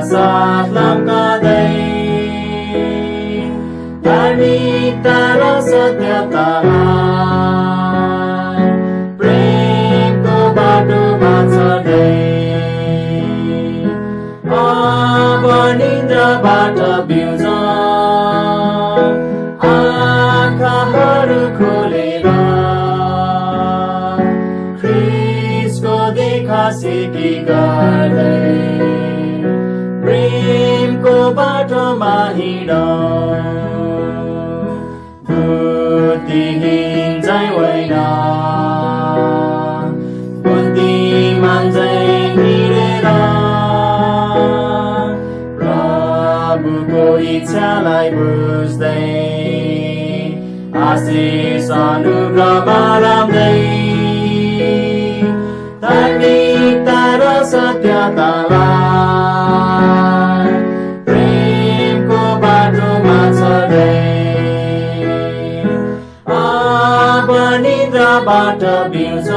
साथ लम्कादै धार्मिकता र सत्यतालाई प्रेमको बाटोमा चढ्दै अब निन्द्राबाट बिउज आँखाहरू खोलेर ख्रीष्टको देखासेकी गर्दै प्रेमको बाटोमा हिँडौँ बुद्धिहीन चाहिँ होइन बुद्धिमान चाहिँ हिँडेर प्रभुको इच्छालाई बुझ्दै आशिष अनुग्रहमा राम्दै धार्मिकता र सत्यतालाई प्रेमको बाटोमा चढ्दै अब निद्राबाट बिउज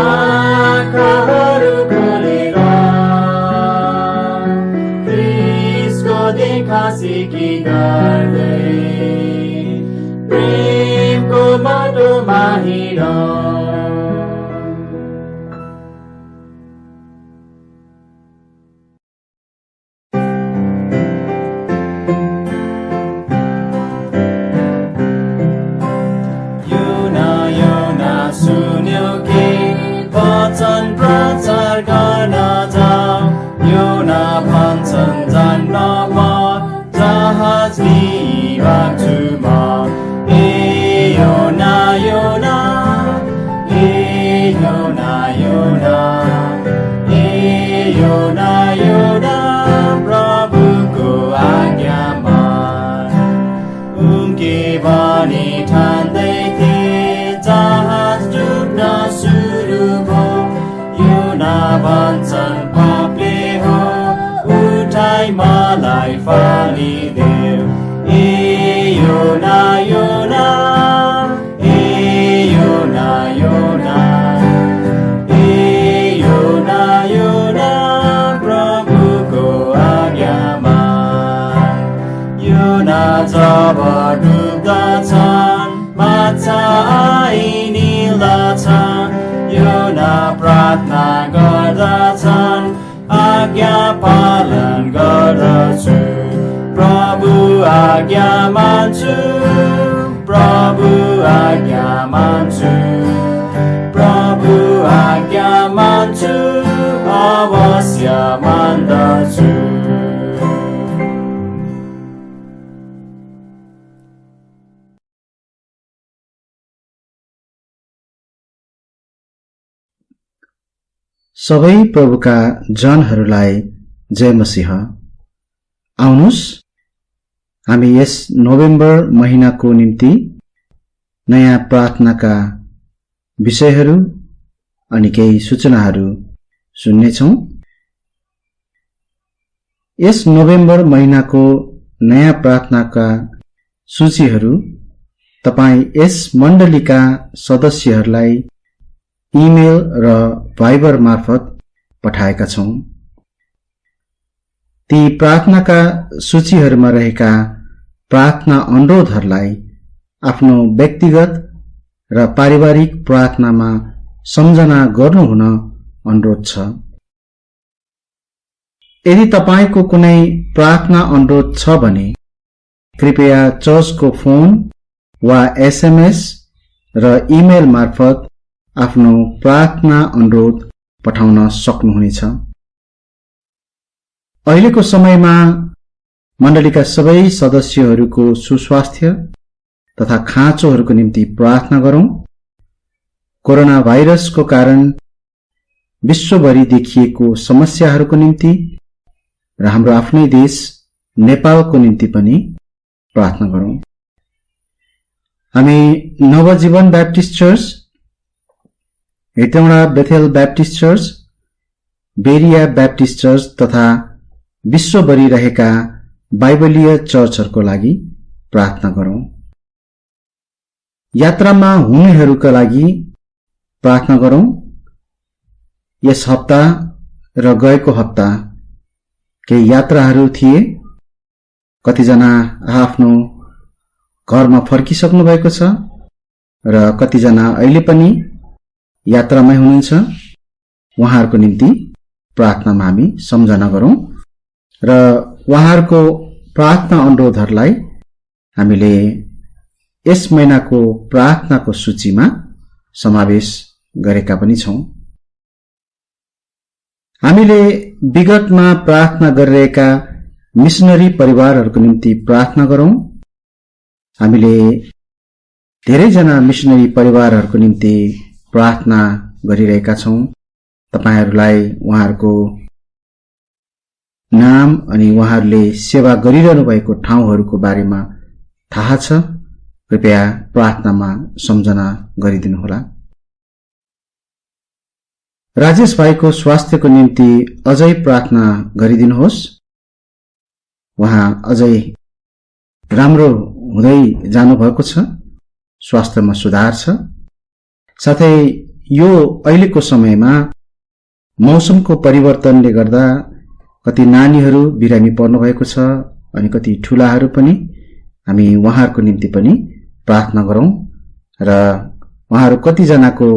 आँखाहरू खोलेर ख्रीष्टको देखासेकी गर्दै प्रेमको बाटोमा हिँडौँ। मलाई फालिदेऊ योना योना योना योना योना योना प्रभुको आज्ञामा योना जब डुब्दछन् माछा आइनिल्दछन् योना प्रार्थना गर्दछन् आज्ञा पालन गर्दछु प्रभु आज्ञा मान्छु प्रभु आज्ञा मान्छु प्रभु आज्ञा मान्छु अवश्य मान्दछु। सबै प्रभुका जनहरूलाई जय मसीह। आउनुस् हामी यस नोभेम्बर महिनाको निम्ति नयाँ प्रार्थनाका विषयहरू अनि केही सूचनाहरू सुन्नेछौँ। यस नोभेम्बर महिनाको नयाँ प्रार्थनाका सूचीहरू तपाई यस मण्डलीका सदस्यहरूलाई इमेल र भाइबर मार्फत पठाएका छौं। ती प्रार्थनाका सूचीहरूमा रहेका प्रार्थना अनुरोधहरूलाई आफ्नो व्यक्तिगत र पारिवारिक प्रार्थनामा सम्झना गर्नुहुन अनुरोध छ। यदि तपाईको कुनै प्रार्थना अनुरोध छ भने कृपया चर्चको फोन वा एसएमएस र इमेल मार्फत आफ्नो प्रार्थना अनुरोध पठाउन सक्नुहुनेछ। अहिलेको समयमा मण्डलीका सबै सदस्यहरूको सुस्वास्थ्य तथा खाँचोहरूको निम्ति प्रार्थना गरौं। कोरोना भाइरसको कारण विश्वभरि देखिएको समस्याहरूको निम्ति र हाम्रो आफ्नै देश नेपालको निम्ति पनि प्रार्थना गरौं। हामी Navjeevan Baptist Church, Hetauda Bethel Baptist Church, Berea Baptist Church तथा विश्वभरि रहेका बाइबलीय चर्चहरूको लागि प्रार्थना गरौं। यात्रामा हुनेहरूका लागि प्रार्थना गरौं। यस हप्ता र गएको हप्ता केही यात्राहरू थिए। कतिजना आफ्नो घरमा फर्किसक्नु भएको छ र कतिजना अहिले पनि यात्रामै हुनुहुन्छ। उहाँहरूको निम्ति प्रार्थनामा हामी सम्झना गरौं र उहाँहरूको प्रार्थना अनुरोधहरूलाई हामीले यस महिनाको प्रार्थनाको सूचीमा समावेश गरेका पनि छौं। हामीले विगतमा प्रार्थना गरिरहेका मिशनरी परिवारहरूको निम्ति प्रार्थना गरौं। हामीले धेरैजना मिशनरी परिवारहरूको निम्ति प्रार्थना गरिरहेका छौं। तपाईहरूलाई उहाँहरूको नाम अनि उहाँहरूले सेवा गरिरहनु भएको ठाउँहरूको बारेमा थाहा छ। कृपया प्रार्थनामा सम्झना गरिदिनुहोला। राजेश भाइको स्वास्थ्यको निम्ति अझै प्रार्थना गरिदिनुहोस्। उहाँ अझै राम्रो हुँदै जानुभएको छ, स्वास्थ्यमा सुधार छ। साथै यो अहिलेको समयमा मौसमको परिवर्तनले गर्दा कति नानीहरू बिरामी पर्नु भएको छ अनि कति ठूलाहरू पनि। हामी उहाँहरूको निम्ति पनि प्रार्थना गरौं र उहाँहरू कतिजनाको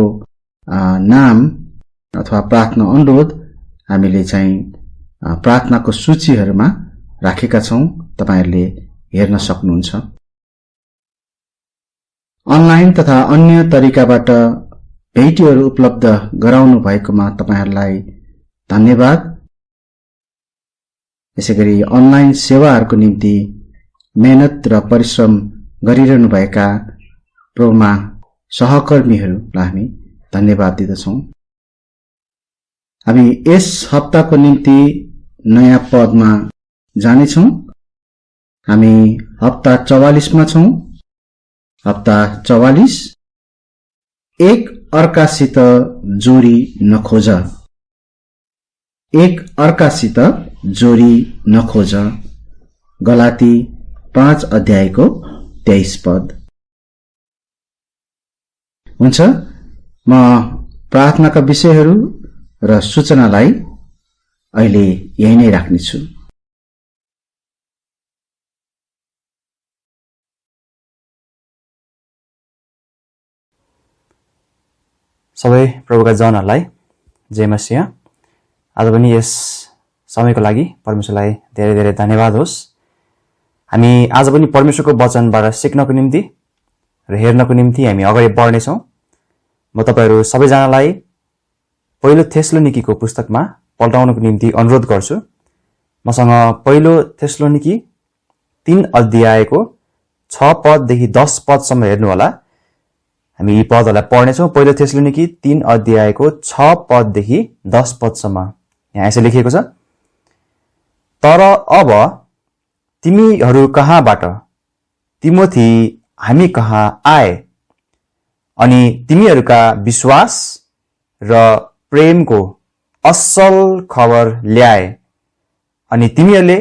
नाम अथवा प्रार्थना अनुरोध हामीले चाहिँ प्रार्थनाको सूचीहरूमा राखेका छौं। तपाईहरूले हेर्न सक्नुहुन्छ। अनलाइन तथा अन्य तरिकाबाट भेटीहरू उपलब्ध गराउनु भएकोमा तपाईहरूलाई धन्यवाद। यसैगरी अनलाइन सेवाहरूको निम्ति मेहनत र परिश्रम गरिरहनु भएका प्रोमा सहकर्मीहरूलाई हामी धन्यवाद दिदछौं। हामी यस हप्ताको निम्ति नयाँ पदमा जानेछौं। हामी हप्ता 44 मा छौं। हप्ता 44 एक अर्कासित जोरी नखोज। एक अर्कासित जोरी नखोज। गलाती 5 अध्यायको 23 पद। हुन्छ, म प्रार्थनाका विषयहरू र सूचनालाई अहिले यही नै राख्नेछु। सबै प्रभुका जनहरूलाई जय मसीह। आज पनि यस समयको लागि परमेश्वरलाई धेरै धेरै धन्यवाद होस्। हामी आज पनि परमेश्वरको वचनबाट सिक्नको निम्ति र हेर्नको निम्ति हामी अगाडि बढ्नेछौँ। म तपाईहरू सबैजनालाई पहिलो थेस्लोनिकीको पुस्तकमा पल्टाउनको निम्ति अनुरोध गर्छु। मसँग पहिलो थेस्लोनिकी 3 अध्यायको 6 पददेखि 10 पदसम्म हेर्नुहोला। हामी यी पदहरूलाई पढ्नेछौँ। पहिलो थेस्लोनिकी 3 अध्यायको 6 पददेखि 10 पदसम्म। यहाँ यसो लेखिएको छ, तर अब तिमीहरू कहाँबाट तिमोथी हामी कहाँ आए अनि तिमीहरूका विश्वास र प्रेमको असल खबर ल्याए अनि तिमीहरूले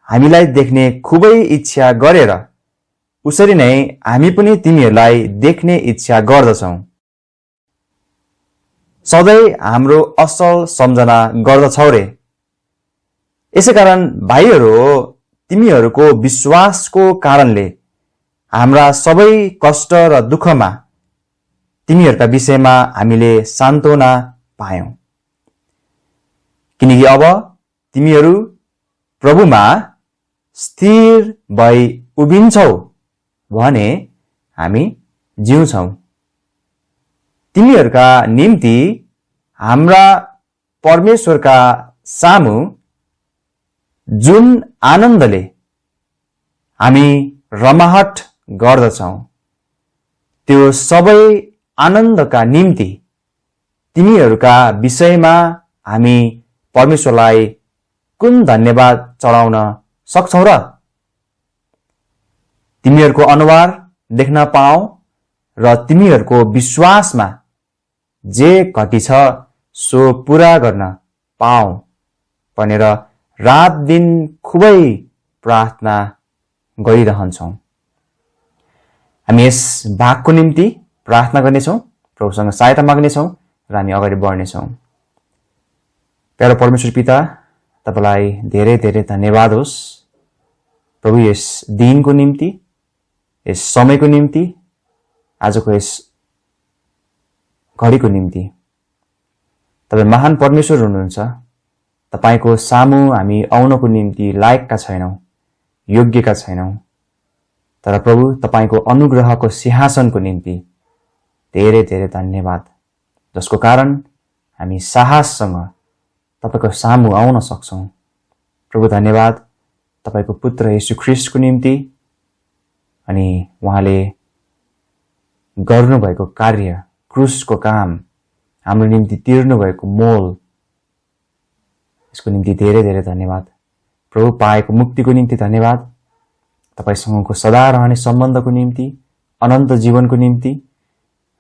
हामीलाई देख्ने खुबै इच्छा गरेर उसरी नै हामी पनि तिमीहरूलाई देख्ने इच्छा गर्दछौं। सधैँ हाम्रो असल सम्झना गर्दछौ रे। यसैकारण भाइहरू, तिमीहरूको विश्वासको कारणले हाम्रा सबै कष्ट र दुःखमा तिमीहरूका विषयमा हामीले सान्त्वना पायौं। किनकि अब तिमीहरू प्रभुमा स्थिर भई उभिन्छौ भने हामी जिउँछौं। तिमीहरूका निम्ति हाम्रा परमेश्वरका सामु जुन आनन्दले हामी रमाहट गर्दछौं त्यो सबै आनन्दका निम्ति तिमीहरूका विषयमा हामी परमेश्वरलाई कुन धन्यवाद चढाउन सक्छौं र? तिमीहरूको अनुहार देख्न पाऊ र तिमीहरूको विश्वासमा जे घटी छ सो पूरा गर्न पाऊ भनेर रात दिन खुबै प्रार्थना गरिरहन्छौं। हामी यस भागको निम्ति प्रार्थना गर्नेछौं, प्रभुसँग सहायता माग्नेछौं र हामी अगाडि बढ्नेछौं। प्यारो परमेश्वर पिता, तपाईलाई धेरै धेरै धन्यवाद होस् प्रभु, यस दिनको निम्ति, यस समयको निम्ति, आजको यस घडीको निम्ति। तपाईं महान परमेश्वर हुनुहुन्छ। तपाईको सामु हामी आउनको निम्ति लायकका छैनौं, योग्यका छैनौं, तर प्रभु तपाईको अनुग्रहको सिंहासनको निम्ति धेरै धेरै धन्यवाद, जसको कारण हामी साहससँग तपाईको सामु आउन सक्छौं। प्रभु धन्यवाद तपाईको पुत्र येशू ख्रीष्टको निम्ति अनि उहाँले गर्नुभएको कार्य, क्रुसको काम, हाम्रो निम्ति तिर्नु भएको मोल, यसको निम्ति धेरै धेरै धन्यवाद। प्रभु पाएको मुक्तिको निम्ति धन्यवाद, तपाईसँगको सदा रहने सम्बन्धको निम्ति, अनन्त जीवनको निम्ति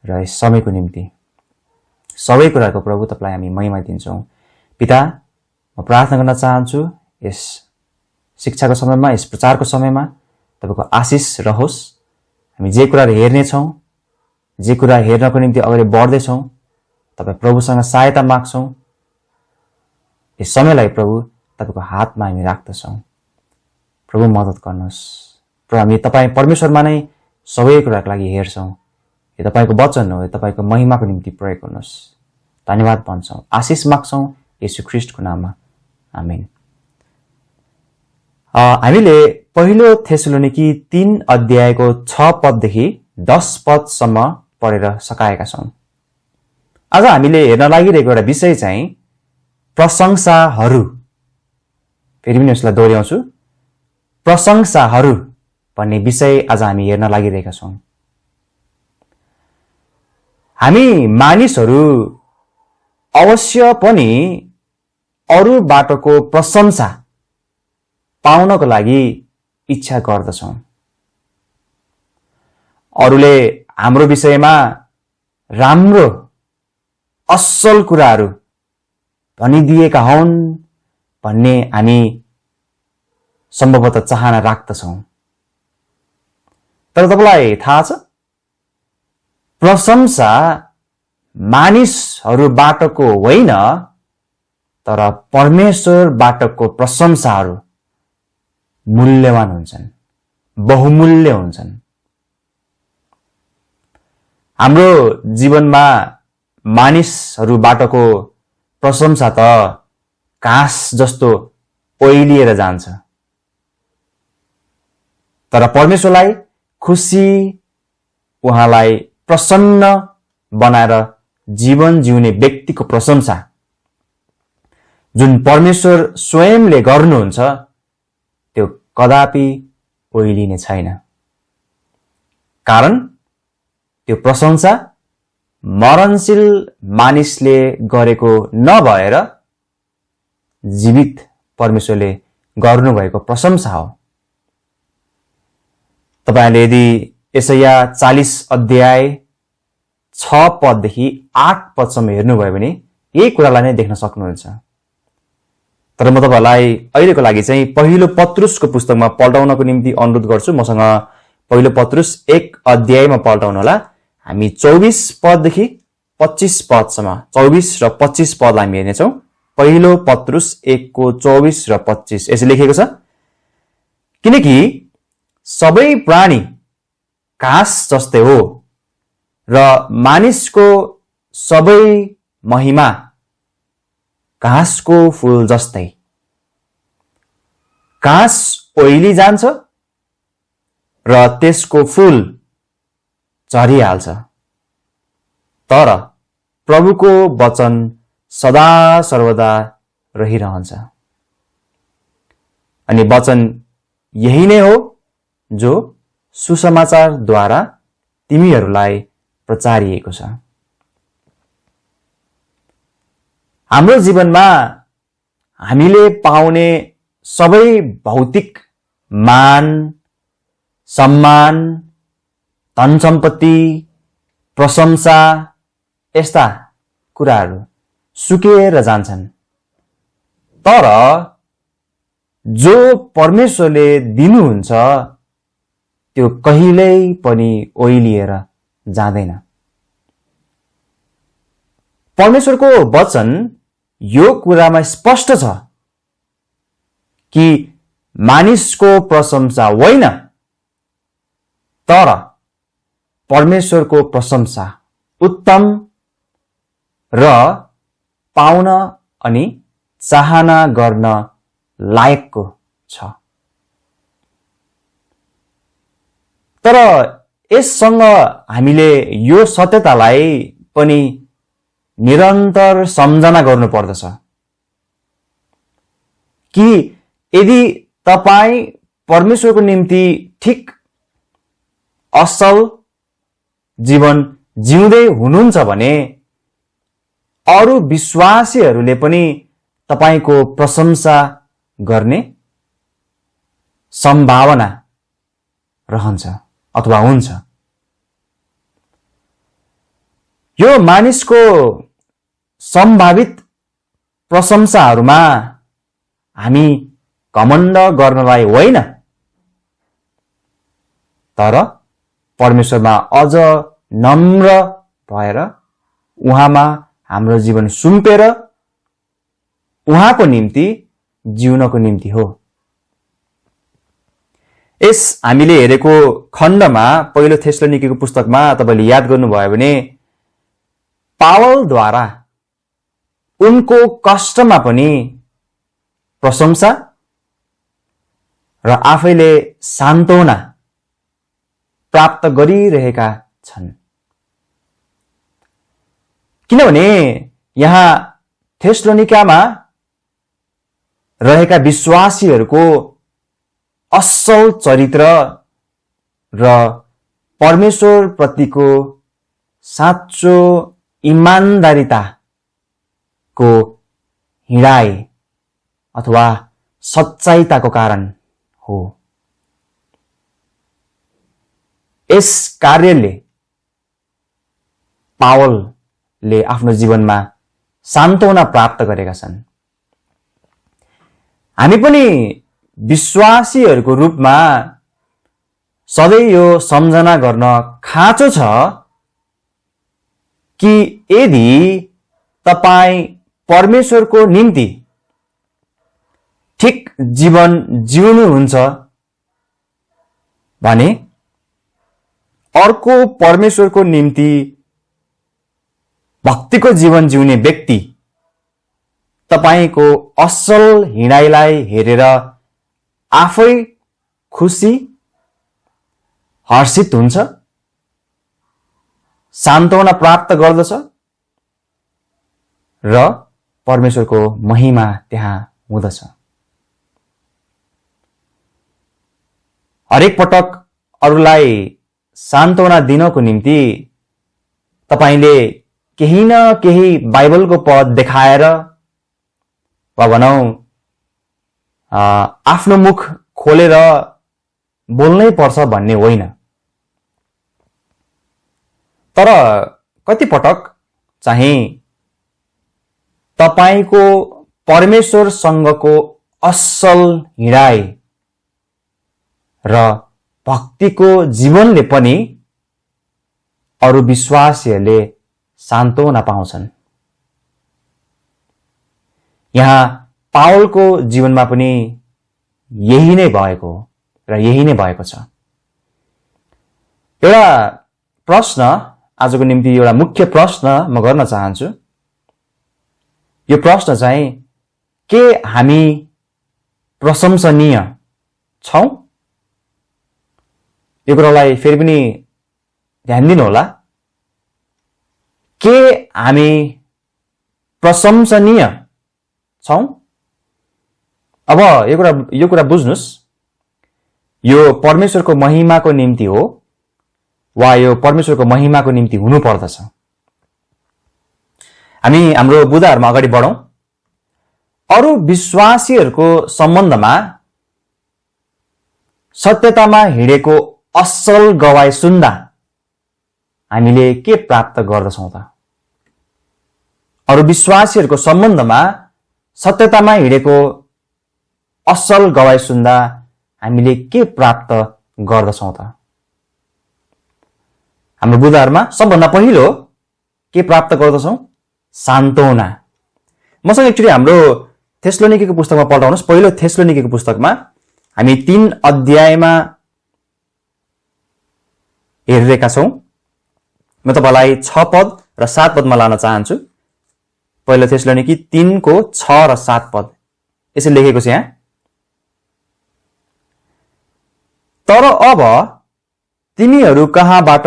र यस समयको निम्ति। सबै कुराको प्रभु तपाईलाई हामी महिमा दिन्छौं। पिता, म प्रार्थना गर्न चाहन्छु यस शिक्षाको समयमा, यस प्रचारको समयमा तपाईको आशिष रहोस्। हामी जे कुरा हेर्नेछौं, जे कुरा हेर्नको निम्ति अगाडि बढ्दैछौं, तपाई प्रभुसँग सहायता माग्छौं। यस समयलाई प्रभु तपाईको हातमा हामी राख्दछौं। प्रभु मद्दत गर्नुहोस्। प्रभु हामी तपाई परमेश्वरमा नै सबै कुराको लागि हेर्छौं। यो तपाईको वचन हो, यो तपाईको महिमाको निम्ति प्रयोग गर्नुहोस्। धन्यवाद भन्छौं, आशिष माग्छौं येशू ख्रीष्टको नाममा, आमेन। हामीले पहिलो थेसलोनिकी 3 अध्यायको 6 पददेखि 10 पदसम्म पढेर सकाएका छौं। आज हामीले हेर्न लागिरहेको एउटा विषय चाहिँ प्रशंसाहरू। फेरि पनि यसलाई दोहोर्याउँछु, प्रशंसाहरू भन्ने विषय आज हामी हेर्न लागिरहेका छौं। हामी मानिसहरू अवश्य पनि अरूबाटको प्रशंसा पाउनको लागि इच्छा गर्दछौं। अरूले हाम्रो विषयमा राम्रो असल कुराहरू भनिदिएका हुन् भन्ने हामी सम्भवतः चाहना राख्दछौं। तर तपाईलाई थाहा छ, प्रशंसा मानिसहरूबाटको होइन, तर परमेश्वरबाटको प्रशंसाहरू मूल्यवान हुन्छन्, बहुमूल्य हुन्छन्। हाम्रो जीवनमा मानिसहरूबाटको प्रशंसा त घाँस जस्तो ओइलिएर जान्छ, तर परमेश्वरलाई खुसी, उहाँलाई प्रसन्न बनाएर जीवन जिउने व्यक्तिको प्रशंसा जुन परमेश्वर स्वयंले गर्नुहुन्छ त्यो कदापि ओइलिने छैन। कारण त्यो प्रशंसा मरणशील मानिसले गरेको नभएर जीवित परमेश्वरले गर्नुभएको प्रशंसा हो। तपाईले यदि यशाया 40 अध्याय 6 पददेखि 8 पदसम्म हेर्नुभयो भने यही कुरालाई नै देख्न सक्नुहुन्छ। तर म तपाईलाई अहिलेको लागि चाहिँ पहिलो पत्रुसको पुस्तकमा पल्टाउनको निम्ति अनुरोध गर्छु। मसँग पहिलो पत्रुस 1 अध्यायमा पल्टाउनु होला। हामी 24 पददेखि 25 पदसम्म, 24 र 25 पदलाई हामी हेर्नेछौं। पहिलो पत्रुस 1 को 24 र 25 यसले लेखेको छ, किनकि सबै प्राणी घाँस जस्तै हो र मानिसको सबै महिमा घाँसको फूल जस्तै। घाँस ओइली जान्छ र त्यसको फूल झरिहाल्छ, तर प्रभुको वचन सदा सर्वदा रहिरहन्छ। अनि वचन यही नै हो जो सुसमाचारद्वारा तिमीहरूलाई प्रचारिएको छ। हाम्रो जीवनमा हामीले पाउने सबै भौतिक मान, सम्मान, धन सम्पत्ति, प्रशंसा यस्ता कुराहरू सुकेर जान्छन्। तर जो परमेश्वरले दिनुहुन्छ त्यो कहिल्यै पनि ओइलिएर जाँदैन। परमेश्वरको वचन यो कुरामा स्पष्ट छ कि मानिसको प्रशंसा होइन, तर परमेश्वरको प्रशंसा उत्तम र पाउन अनि चाहना गर्न लायकको छ। तर यससँग हामीले यो सत्यतालाई पनि निरन्तर सम्झना गर्नुपर्दछ कि यदि तपाई परमेश्वरको निम्ति ठिक असल जीवन जिउँदै हुनुहुन्छ भने अरू विश्वासीहरूले पनि तपाईको प्रशंसा गर्ने सम्भावना रहन्छ अथवा हुन्छ। यो मानिसको सम्भावित प्रशंसाहरूमा हामी घमण्ड गर्नलाई होइन, तर परमेश्वरमा अझ नम्र भएर उहाँमा हाम्रो जीवन सुम्पेर उहाँको निम्ति जिउनको निम्ति हो। यस हामीले हेरेको खण्डमा पहिलो थेसलोनिकेको पुस्तकमा तपाईले याद गर्नुभयो भने पावलद्वारा उनको कष्टमा पनि प्रशंसा र आफैले सान्त्वना प्राप्त गरिरहेका छन्। किनभने यहाँ थेसलोनिकामा रहेका विश्वासीहरूको असल चरित्र र परमेश्वर प्रतिको साँचो इमानदारीताको हिँडाइ अथवा सच्चाइताको कारण हो। यस कार्यले पावलले आफ्नो जीवनमा सान्त्वना प्राप्त गरेका छन्। हामी पनि विश्वासीहरूको रूपमा सधैँ यो सम्झना गर्न खाँचो छ कि यदि तपाई परमेश्वरको निम्ति ठिक जीवन जिउनुहुन्छ भने अर्को परमेश्वरको निम्ति भक्तिको जीवन जिउने व्यक्ति तपाईको असल हिँडाइलाई हेरेर आफै खुसी हर्षित हुन्छ, सान्त्वना प्राप्त गर्दछ र परमेश्वरको महिमा त्यहाँ हुँदछ। हरेक पटक अरूलाई सान्त्वना दिनको निम्ति तपाईले केही न केही बाइबलको पद देखाएर वा भनौं आफ्नो मुख खोलेर बोल्नै पर्छ भन्ने होइन। तर कति पटक चाहिँ तपाईको परमेश्वरसँगको असल हिँडाइ र भक्तिको जीवनले पनि अरू विश्वासीहरूले सान्त्वना पाउँछन्। यहाँ पावलको जीवनमा पनि यही नै भएको र यही नै भएको छ। एउटा प्रश्न आजको निम्ति एउटा मुख्य प्रश्न म गर्न चाहन्छु। यो प्रश्न चाहिँ के हामी प्रशंसनीय छौं? यो कुरालाई फेरि पनि ध्यान दिनु होला। के हामी प्रशंसनीय छौं? अब यो कुरा बुझ्नुस्, यो परमेश्वरको महिमाको निम्ति हो वा यो परमेश्वरको महिमाको निम्ति हुनु पर्दछ। हामी हाम्रो बुदाहरुमा अगाडि बढौं। अरु विश्वासीहरूको सम्बन्धमा सत्यतामा हिँडेको असल गवाई सुन्दा हामीले के प्राप्त गर्दछौं त? अरु विश्वासीहरूको सम्बन्धमा सत्यतामा हिँडेको असल गवाई सुन्दा हामीले के प्राप्त गर्दछौं त? हाम्रो बुदाहरुमा सबभन्दा पहिलो के प्राप्त गर्दछौं? सान्त्वना। मसँग एक्चुअली हाम्रो थेसलोनिकेको पुस्तकमा पल्टाउनुस्। पहिलो थेसलोनिकेको पुस्तकमा हामी 3 अध्यायमा हेरिरहेका छौं। म तपाईलाई 6 पद र 7 पदमा लान चाहन्छु। पहिलो थेसलोनिकी 3 को 6 र 7 पद यसरी लेखेको छ यहाँ। तर अब तिमीहरू कहाँबाट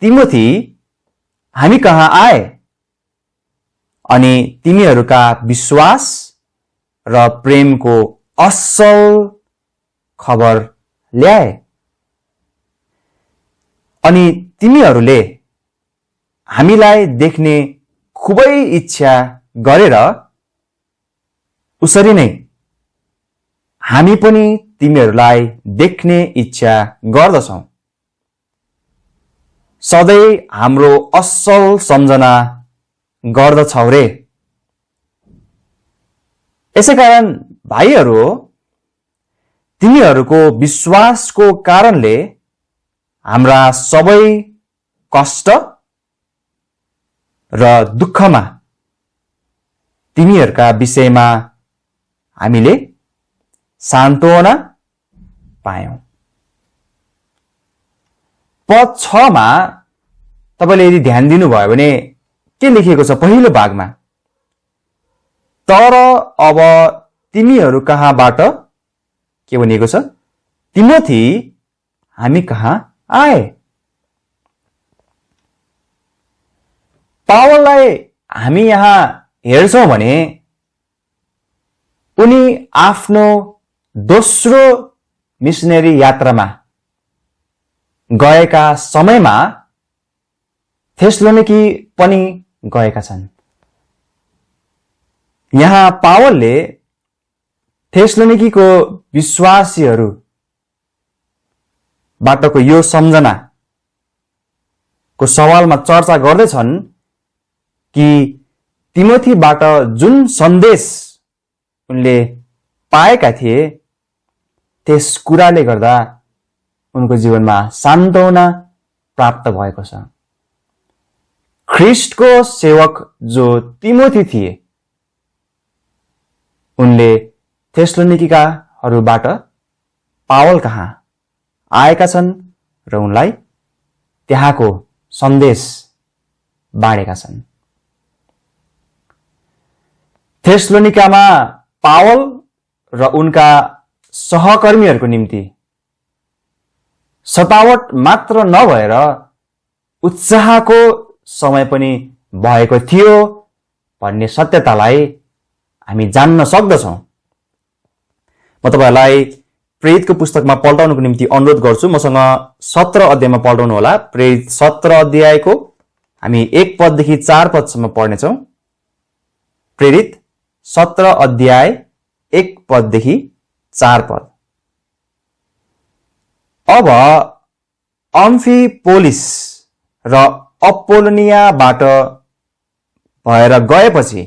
तिमोथी हामी कहाँ आए अनि तिमीहरूका विश्वास र प्रेमको असल खबर ल्याए अनि तिमीहरूले हामीलाई देख्ने खुबै इच्छा गरेर उसरी नै हामी पनि तिमीहरूलाई देख्ने इच्छा गर्दछौं। सधैं हाम्रो असल सम्झना गर्दछौ रे। यसैकारण भाइहरू, तिमीहरूको विश्वासको कारणले हाम्रा सबै कष्ट र दुःखमा तिमीहरूका विषयमा हामीले सान्त्वना पायौं। पद 6 मा तपाईले यदि ध्यान दिनुभयो भने के लेखिएको छ? पहिलो भागमा तर अब तिमीहरू कहाँबाट के भनिएको छ? तिमोथी हामी कहाँ आए। पावललाई हामी यहाँ हेर्छौं भने उनी आफ्नो दोस्रो मिशनरी यात्रामा गएका समयमा थेसलोनिकी पनि गएका छन्। यहाँ पावलले थेसलोनिकीको विश्वासीहरू बाटोको यो सम्झनाको सवालमा चर्चा गर्दैछन् कि तिमोथीबाट जुन सन्देश उनले पाएका थिए त्यस कुराले गर्दा उनको जीवनमा सान्त्वना प्राप्त भएको छ। ख्रीष्टको सेवक जो तिमोथी थिए उनले थेसलोनिकीकाहरूबाट पावल कहाँ आएका छन् र उनलाई त्यहाँको सन्देश बाँडेका छन्। थेसलोनिकामा पावल र उनका सहकर्मीहरूको निम्ति सतावट मात्र नभएर उत्साहको समय पनि भएको थियो भन्ने सत्यतालाई हामी जान्न सक्दछौं। म तपाईहरुलाई प्रेरितको पुस्तकमा पल्टाउनको निम्ति अनुरोध गर्छु। मसँग 17 अध्यायमा पल्टाउनु होला। प्रेरित 17 अध्यायको हामी 1 पददेखि 4 पदसम्म पढ्नेछौं। प्रेरित 17 अध्याय 1 पददेखि 4 पद। अब अम्फिपोलिस र अपोलोनियाबाट भएर गएपछि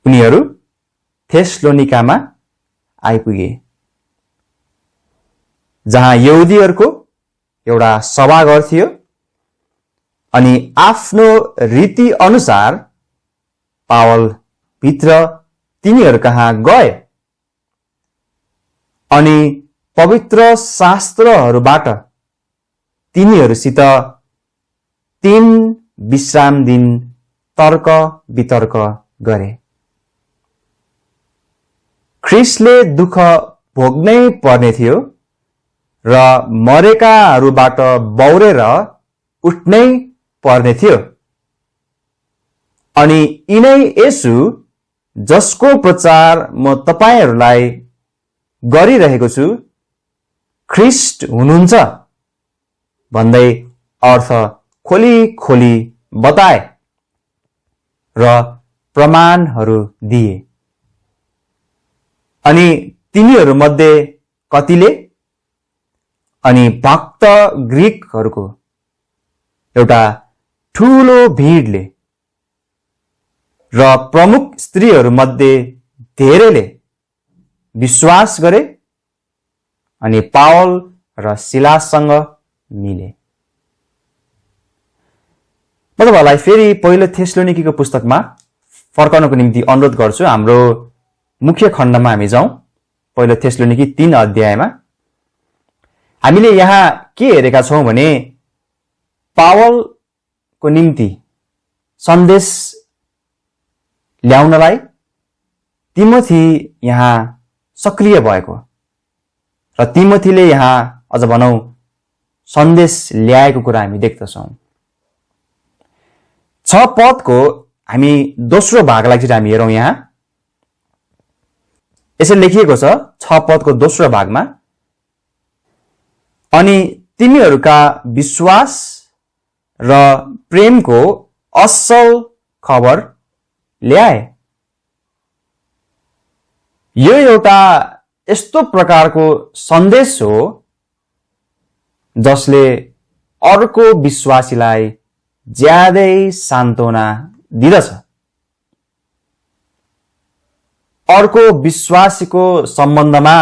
उनीहरू थेसलोनिकामा आइपुगे, जहाँ यहुदीहरूको एउटा सभाघर थियो अनि आफ्नो रीति अनुसार पावल भित्र तिनीहरू कहाँ गए अनि पवित्र शास्त्रहरूबाट तिनीहरूसित 3 विश्राम दिन तर्क वितर्क गरे। ख्रीष्टले दुःख भोग्नै पर्ने थियो र मरेकाहरूबाट बौरेर उठ्नै पर्ने थियो। अनि यिनै येशू जसको प्रचार म तपाईहरूलाई गरिरहेको छु ख्रिस्ट हुनुहुन्छ भन्दै अर्थ खोली खोली बताए र प्रमाणहरू दिए। अनि तिनीहरूमध्ये कतिले अनि भक्त ग्रीकहरूको एउटा ठूलो भिडले र प्रमुख स्त्रीहरूमध्ये धेरैले विश्वास गरे अनि पावल र सिलाससँग मिले। म तपाईलाई फेरि पहिलो थेसलोनिकीको पुस्तकमा फर्कनको निम्ति अनुरोध गर्छु। हाम्रो मुख्य खण्डमा हामी जाउँ। पहिलो थेसलोनिकी 3 अध्यायमा हामीले यहाँ के हेरेका छौं भने पावलको निम्ति सन्देश ल्याउनलाई तिमोथी यहाँ सक्रिय भएको र तिमोथीले यहाँ अझ भनौं सन्देश ल्याएको कुरा हामी देख्दछौं। 6 पदको हामी दोस्रो भागलाई चाहिँ हामी हेरौं। यहाँ यसरी लेखिएको छ 6 पदको दोस्रो भागमा, अनि तिमीहरूका विश्वास र प्रेमको असल खबर ल्याए। यो एउटा यस्तो प्रकारको सन्देश हो जसले अर्को विश्वासीलाई ज्यादै सान्त्वना दिदछ। अर्को विश्वासीको सम्बन्धमा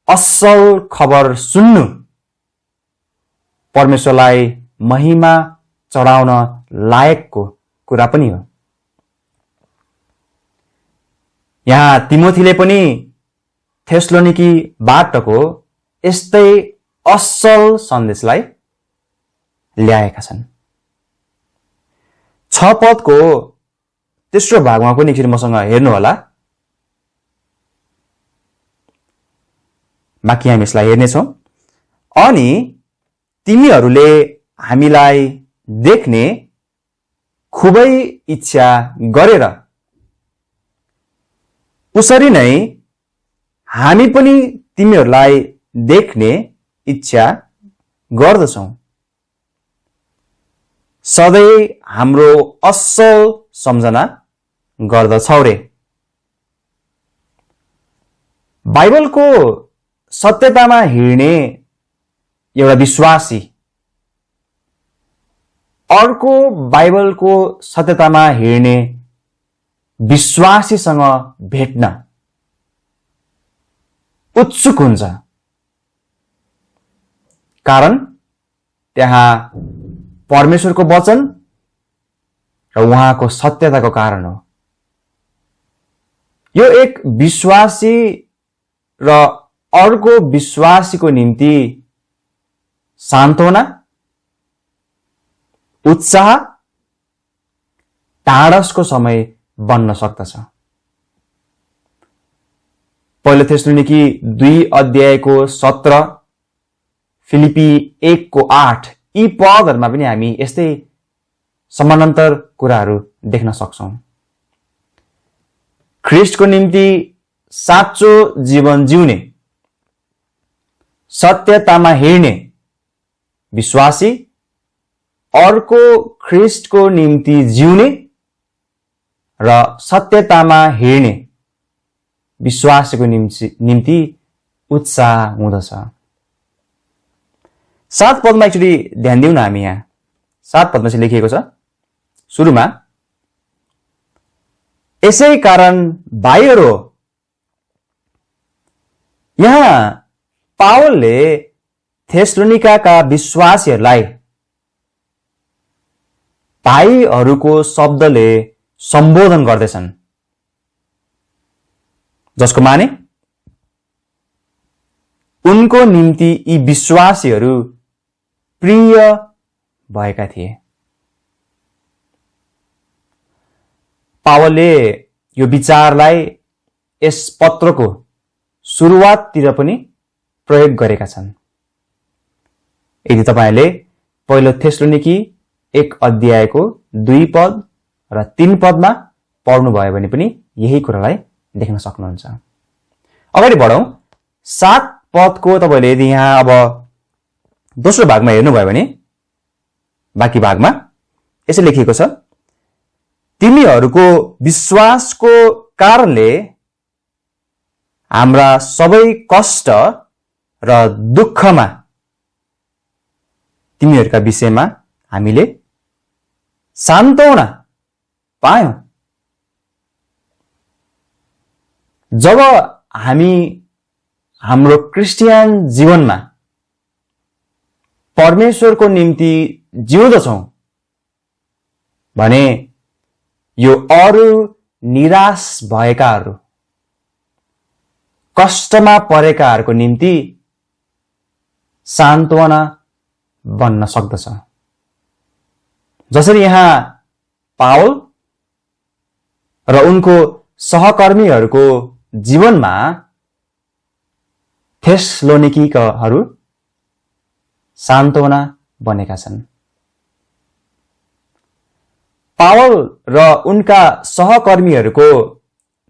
असल खबर सुन्नु परमेश्वरलाई महिमा चढाउन लायकको कुरा पनि हो। यहाँ तिमोथीले पनि थेसलोनिकी बाटको यस्तै असल सन्देशलाई ल्याएका छन्। 6 पदको तेस्रो भागमा पनि एकचोटि मसँग हेर्नु होला। बाँकी हामी यसलाई हेर्नेछौँ। अनि तिमीहरूले हामीलाई देख्ने खुबै इच्छा गरेर उसरी नै हामी पनि तिमीहरूलाई देख्ने इच्छा गर्दछौं। सधैँ हाम्रो असल सम्झना गर्दछौ रे। बाइबलको सत्यतामा हिँड्ने एउटा विश्वासी अर्को बाइबलको सत्यतामा हिँड्ने विश्वासीसँग भेट्न उत्सुक हुन्छ, कारण त्यहाँ परमेश्वरको वचन र उहाँको सत्यताको कारण हो। यो एक विश्वासी र अर्को विश्वासीको निम्ति सान्त्वना, उत्साह, टाढसको समय बन्न सक्दछ। पहिलो थेसलोनिकी 2 अध्यायको 17, फिलिपी 1 को 8 यी पदहरुमा पनि हामी यस्तै समानान्तर कुराहरू देख्न सक्छौं। ख्रिस्टको निम्ति साँचो जीवन जिउने, सत्यतामा हिँड्ने विश्वासी अर्को ख्रिस्टको निम्ति जिउने र सत्यतामा हिँड्ने विश्वासीको निम्ति उत्साह हुँदछ। 7 पदमा एकचोटि ध्यान दिउँ न हामी। यहाँ 7 पदमा चाहिँ लेखिएको छ सुरुमा, यसै कारण भाइहरू, यहाँ पावलले थेसलोनिकाका विश्वासीहरूलाई भाइहरूको शब्दले सम्बोधन गर्दैछन्, जसको माने उनको निम्ति यी विश्वासीहरू प्रिय भएका थिए। पावलले यो विचारलाई यस पत्रको सुरुवाततिर पनि प्रयोग गरेका छन्। यदि तपाईले पहिलो थेसलोनिकी 1 अध्यायको 2 पद र 3 पदमा पढ्नुभयो भने पनि यही कुरालाई देख्न सक्नुहुन्छ। अगाडि बढौं। 7 पदको तपाईले यदि यहाँ अब दोस्रो भागमा हेर्नुभयो भने बाँकी भागमा यसो लेखिएको छ, तिमीहरूको विश्वासको कारणले हाम्रा सबै कष्ट र दुःखमा तिमीहरूका विषयमा हामीले सान्त्वना पायौं। जब हामी हाम्रो क्रिस्चियन जीवनमा परमेश्वरको निम्ति जिउँदछौं भने यो अरू निराश भएकाहरू, कष्टमा परेकाहरूको निम्ति सान्त्वना बन्न सक्दछ। जसरी यहाँ पावल र उनको सहकर्मीहरूको जीवनमा थेसलोनिकीहरू सान्त्वना बनेका छन्। पावल र उनका सहकर्मीहरूको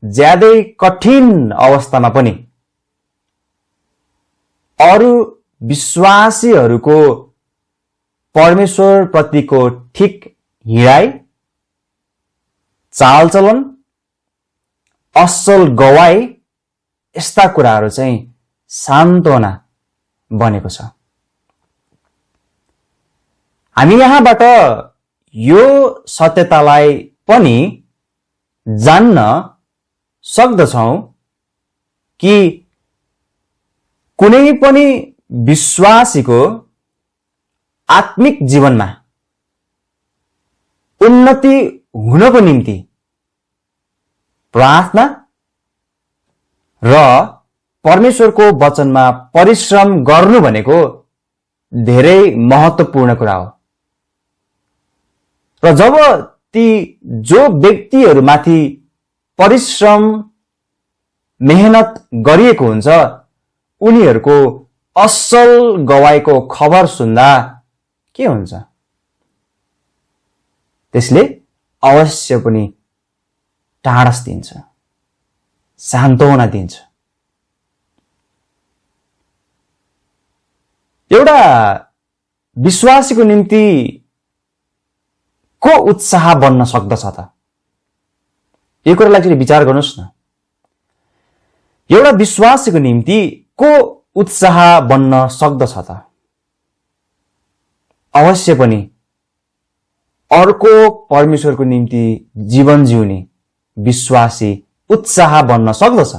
ज्यादै कठिन अवस्थामा पनि अरू विश्वासीहरूको परमेश्वर प्रतिको ठिक हिँडाइ, चालचलन, असल गवाई, यस्ता कुराहरू चाहिँ सान्त्वना बनेको छ। हामी यहाँबाट यो सत्यतालाई पनि जान्न सक्दछौं कि कुनै पनि विश्वासीको आत्मिक जीवनमा उन्नति हुनको निम्ति प्रार्थना र परमेश्वरको वचनमा परिश्रम गर्नु भनेको धेरै महत्त्वपूर्ण कुरा हो। र जब ती जो व्यक्तिहरूमाथि परिश्रम मेहनत गरिएको हुन्छ उनीहरूको असल गवाईको खबर सुन्दा के हुन्छ? त्यसले अवश्य पनि टाढस दिन्छ, सान्त्वना दिन्छ। एउटा विश्वासीको निम्ति को उत्साह बन्न सक्दछ त? यो कुरालाई चाहिँ विचार गर्नुस् न। एउटा विश्वासीको निम्ति को उत्साह बन्न सक्दछ त? अवश्य पनि अर्को परमेश्वरको निम्ति जीवन जिउने विश्वासी उत्साह बन्न सक्दछ।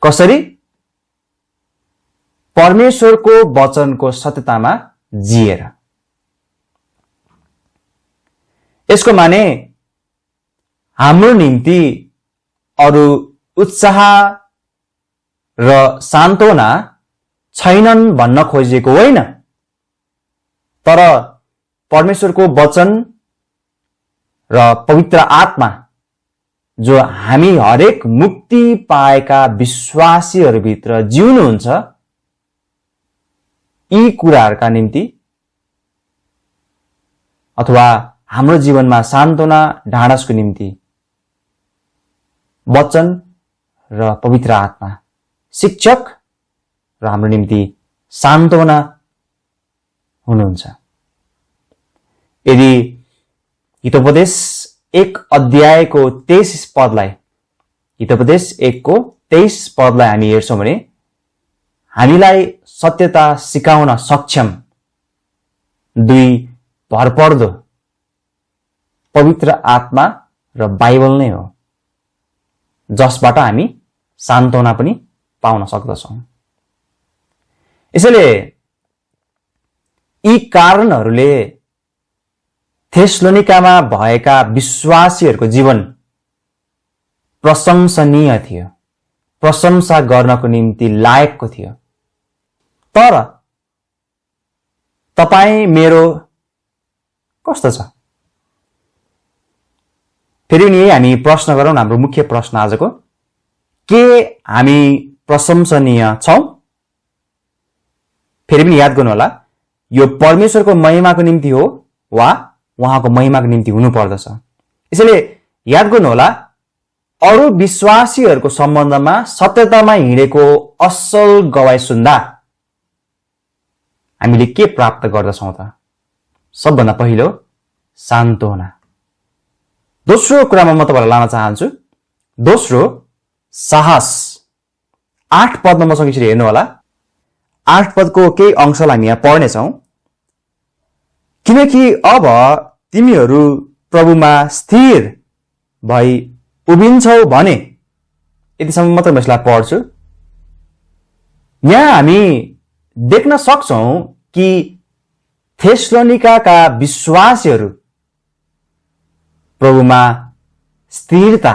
कसरी? परमेश्वरको वचनको सत्यतामा जिएर। यसको माने हाम्रो निम्ति अरू उत्साह र सान्त्वना छैनन् भन्न खोजेको होइन, तर परमेश्वरको वचन र पवित्र आत्मा जो हामी हरेक मुक्ति पाएका विश्वासीहरूभित्र जिउनुहुन्छ, यी कुराहरूका निम्ति अथवा हाम्रो जीवनमा सान्त्वना ढाडसको निम्ति वचन र पवित्र आत्मा शिक्षक र हाम्रो निम्ति सान्त्वना हुनुहुन्छ। यदि हितोपदेश 1 अध्यायको 23 पदलाई, हितोपदेश 1 को 23 पदलाई हामी हेर्छौं भने हामीलाई सत्यता सिकाउन सक्षम 2 भरपर्दो पवित्र आत्मा र बाइबल नै हो, जसबाट हामी सान्त्वना पनि पाउन सक्दछौं। यसैले यी कारणहरूले थेसलोनिकामा भएका विश्वासीहरूको जीवन प्रशंसनीय थियो, प्रशंसा गर्नको निम्ति लायकको थियो। तर तपाई मेरो कस्तो छ? फेरि नि हामी प्रश्न गरौँ। हाम्रो मुख्य प्रश्न आजको, के हामी प्रशंसनीय छौं? फेरि पनि याद गर्नु होला, यो परमेश्वरको महिमाको निम्ति हो वा उहाँको महिमाको निम्ति हुनु पर्दछ। यसैले याद गर्नुहोला, अरू विश्वासीहरूको सम्बन्धमा सत्यतामा हिँडेको असल गवाई सुन्दा हामीले के प्राप्त गर्दछौँ त? सबभन्दा पहिलो सान्त्वना। दोस्रो कुरामा म तपाईलाई लान चाहन्छु, दोस्रो साहस। 8 पदमा मसँग यसरी हेर्नु होला। 8 पदको केही अंशलाई हामी यहाँ पढ्नेछौँ। किनकि अब तिमीहरू प्रभुमा स्थिर भई उभिन्छौ भने, यतिसम्म मात्र म यसलाई पढ्छु। यहाँ हामी देख्न सक्छौं कि थेसलोनिकाका विश्वासीहरू प्रभुमा स्थिरता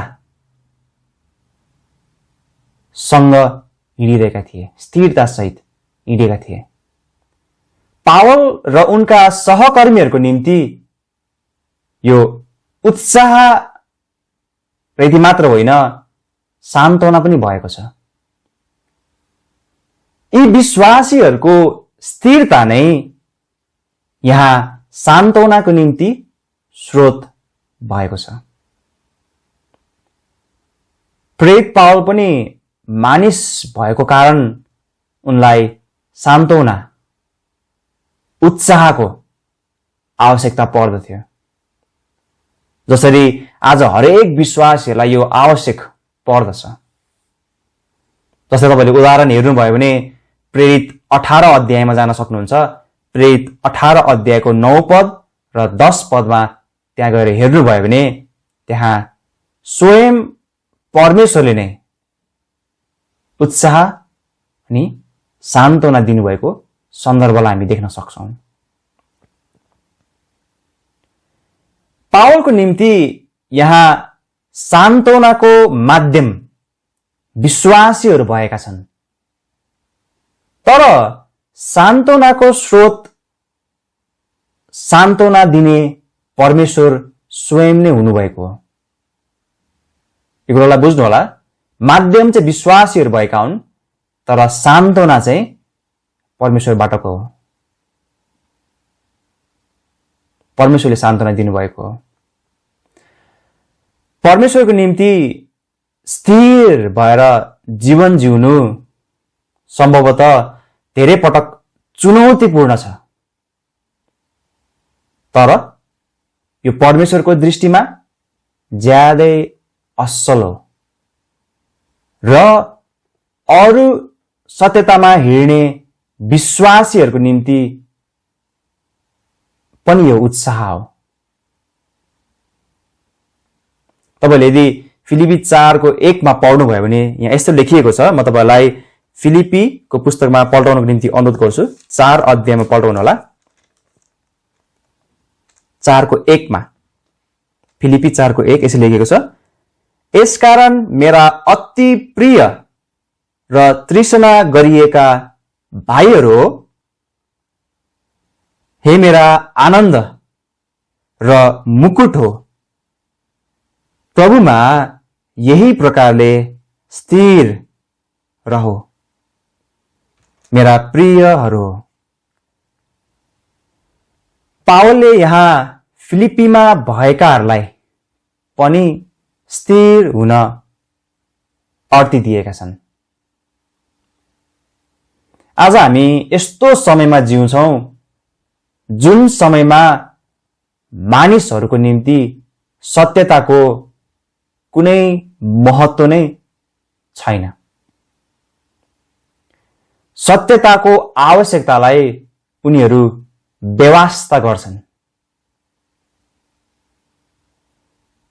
सँग हिँडिरहेका थिए, स्थिरता सहित हिँडेका थिए। पावल र उनका सहकर्मीहरूको निम्ति यो उत्साह यति मात्र होइन, सान्त्वना पनि भएको छ। यी विश्वासीहरूको स्थिरता नै यहाँ सान्त्वनाको निम्ति स्रोत भएको छ। प्रेरित पावल पनि मानिस भएको कारण उनलाई सान्त्वना, उत्साहको आवश्यकता पर्दथ्यो। जसरी आज हरेक विश्वासीहरूलाई यो आवश्यक पर्दछ। जस्तै तपाईले उदाहरण हेर्नुभयो भने प्रेरित 18 अध्यायमा जान सक्नुहुन्छ। प्रेरित 18 अध्यायको 9 पद र 10 पदमा त्यहाँ गएर हेर्नुभयो भने त्यहाँ स्वयं परमेश्वरले नै उत्साह अनि सान्त्वना दिनुभएको सन्दर्भलाई हामी देख्न सक्छौं। पावलको निम्ति यहाँ सान्त्वनाको माध्यम विश्वासीहरू भएका छन्, तर सान्त्वनाको स्रोत, सान्त्वना दिने परमेश्वर स्वयं नै हुनुभएको हो। यो कुरालाई बुझ्नु होला, माध्यम चाहिँ विश्वासीहरू भएका हुन्, तर सान्त्वना चाहिँ परमेश्वरबाटको हो। परमेश्वरले सान्त्वना दिनुभएको हो। परमेश्वरको निम्ति स्थिर भएर जीवन जिउनु सम्भवतः धेरै पटक चुनौतीपूर्ण छ, तर यो परमेश्वरको दृष्टिमा ज्यादै असल हो र अरू सत्यतामा हिँड्ने विश्वासीहरूको निम्ति पनि यो उत्साह हो। तपाईले यदि फिलिपी 4 को 1 मा पढ्नुभयो भने यहाँ यस्तो लेखिएको छ। म तपाईलाई फिलिपीको पुस्तकमा पल्टाउनको निम्ति अनुरोध गर्छु। 4 अध्यायमा पल्टाउनु होला। 4 को 1 मा, फिलिपी 4 को 1 यसरी लेखिएको छ, यसकारण मेरा अति प्रिय र तृष्णा गरिएका भाइहरू, हे मेरा आनन्द र मुकुट हो, प्रभुमा यही प्रकारले स्थिर रहो। मेरा प्रियहरू हो। पावलले यहाँ फिलिपीमा भएकाहरूलाई पनि स्थिर हुन अर्थी दिएका छन्। आज हामी यस्तो समयमा जिउँछौं जुन समयमा मानिसहरूको निम्ति सत्यताको कुनै महत्त्व नै छैन। सत्यताको आवश्यकतालाई उनीहरू बेवास्ता गर्छन्।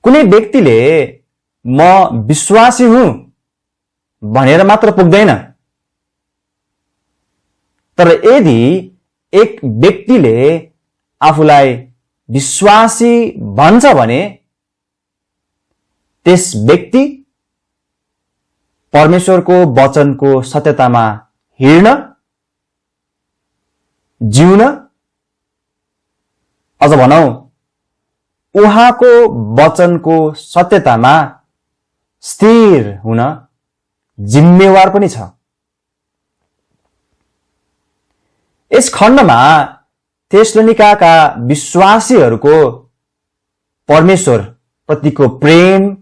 कुनै व्यक्तिले म विश्वासी हुँ भनेर मात्र पुग्दैन, तर यदि एक व्यक्तिले आफूलाई विश्वासी भन्छ भने त्यस व्यक्ति परमेश्वरको वचनको सत्यतामा हिँड्न, जिउन, अझ भनौं उहाँको वचनको सत्यतामा स्थिर हुन जिम्मेवार पनि छ। यस खण्डमा थेसलोनिकाका विश्वासीहरूको परमेश्वर प्रतिको प्रेम,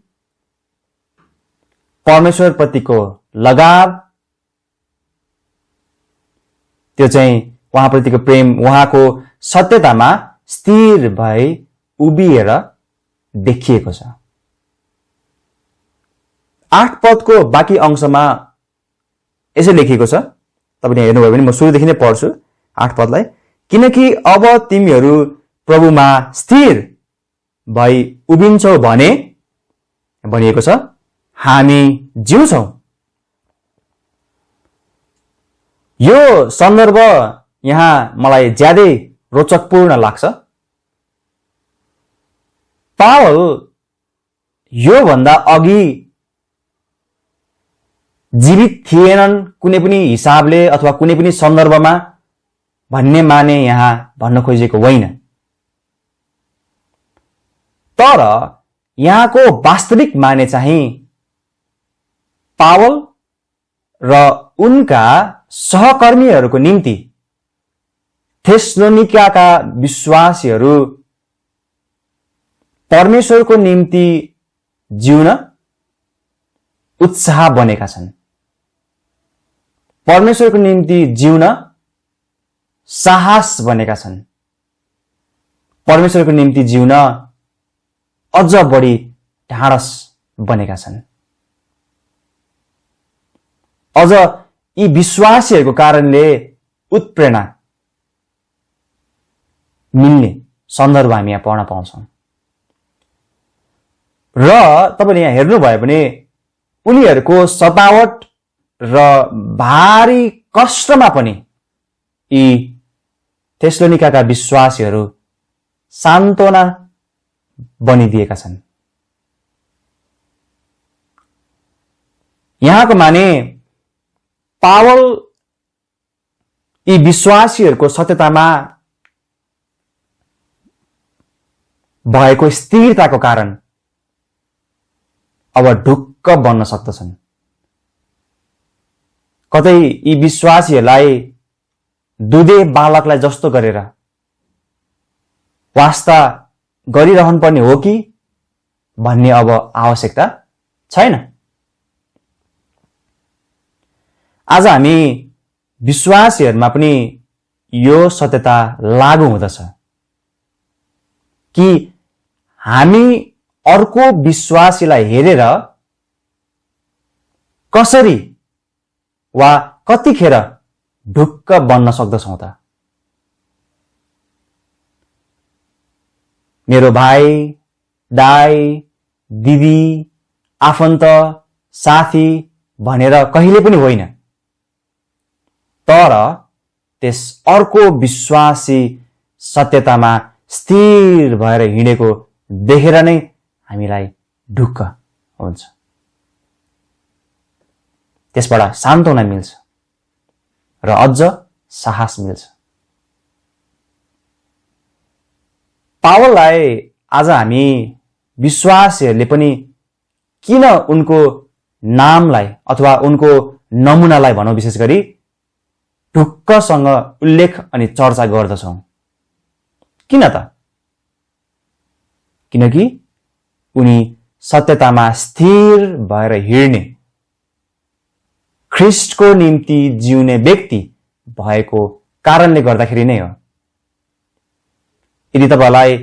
परमेश्वर प्रतिको लगाव, त्यो चाहिँ उहाँप्रतिको प्रेम, उहाँको सत्यतामा स्थिर भई उभिएर देखिएको छ। 8 पदको बाँकी अंशमा यसो लेखिएको छ, तपाईले हेर्नुभयो भने म सुरुदेखि नै पढ्छु 8 पदलाई। किनकि अब तिमीहरू प्रभुमा स्थिर भई उभिन्छौ भने भनिएको छ हामी जिउँछौ। यो सन्दर्भ यहाँ मलाई ज्यादै रोचकपूर्ण लाग्छ। पावल यो भन्दा अघि जीवित थिएनन् कुनै पनि हिसाबले अथवा कुनै पनि सन्दर्भमा भन्ने माने यहाँ भन्न खोजेको होइन, तर यहाँको वास्तविक माने चाहिँ पावल र उनका सहकर्मीहरूको निम्ति थेसलोनिकाका विश्वासीहरू परमेश्वरको निम्ति जिउन उत्साह बनेका छन्, परमेश्वरको निम्ति जिउन साहस बनेका छन्, परमेश्वरको निम्ति जिउन अझ बढी ढाडस बनेका छन्। अझ यी विश्वासीहरूको कारणले उत्प्रेरणा मिल्ने सन्दर्भ हामी यहाँ पढ्न पाउँछौं। र तपाईले यहाँ हेर्नुभयो भने उनीहरूको सतावट र भारी कष्टमा पनि यी थेसलोनिकाका विश्वासीहरू सान्त्वना बनिदिएका छन्। यहाँको माने पावल यी विश्वासीहरूको सत्यतामा भएको स्थिरताको कारण अब ढुक्क बन्न सक्दछन्। कतै यी विश्वासीहरूलाई दुधे बालकलाई जस्तो गरेर वास्ता गरिरहनुपर्ने हो कि भन्ने अब आवश्यकता छैन। आज हामी विश्वासीहरूमा पनि यो सत्यता लागू हुँदछ कि हामी अर्को विश्वासीलाई हेरेर कसरी वा कतिखेर ढुक्क बन्न सक्दछौं त? मेरो भाइ, दाइ, दिदी, आफन्त, साथी भनेर कहिले पनि होइन, तर त्यस अर्को विश्वासी सत्यतामा स्थिर भएर हिँडेको देखेर नै हामीलाई ढुक्क हुन्छ, त्यसबाट सान्त्वना मिल्छ र अझ साहस मिल्छ। पावललाई आज हामी विश्वासीहरूले पनि किन उनको नामलाई अथवा उनको नमुनालाई भनौं विशेष गरी ढुक्कसँग उल्लेख अनि चर्चा गर्दछौं? किन त? किनकि उनी सत्यतामा स्थिर भएर हिँड्ने, ख्रीष्टको निम्ति जिउने व्यक्ति भएको कारणले गर्दाखेरि नै हो। यदि तपाईलाई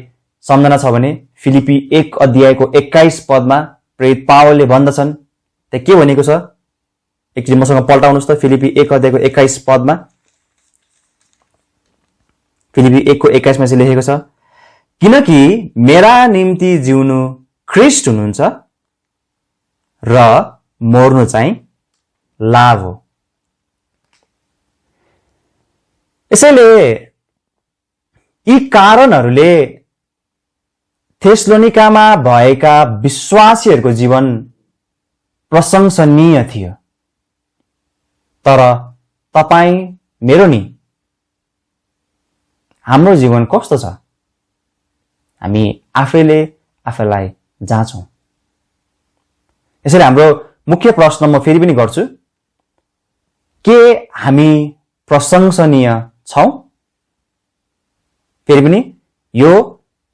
सम्झना छ भने फिलिपी 1 अध्यायको 21 पदमा प्रेरित पावलले भन्दछन्, त्यहाँ के भनेको छ? एकचोटि मसँग पल्टाउनुस् त। फिलिपी 1 अध्यायको 21 पदमा, फिलिपी 1 को 21 मा चाहिँ लेखेको छ, किनकि मेरा निम्ति जिउनु ख्रीष्ट हुनुहुन्छ र मर्नु चाहिँ लाभ हो। यसैले यी कारणहरूले थेसलोनिकामा भएका विश्वासीहरूको जीवन प्रशंसनीय थियो। तर तपाई मेरो नि हाम्रो जीवन कस्तो छ? हामी आफैले आफैलाई जाँचौं। यसैले हाम्रो मुख्य प्रश्न म फेरि पनि गर्छु, के हामी प्रशंसनीय छौं? फेरि पनि यो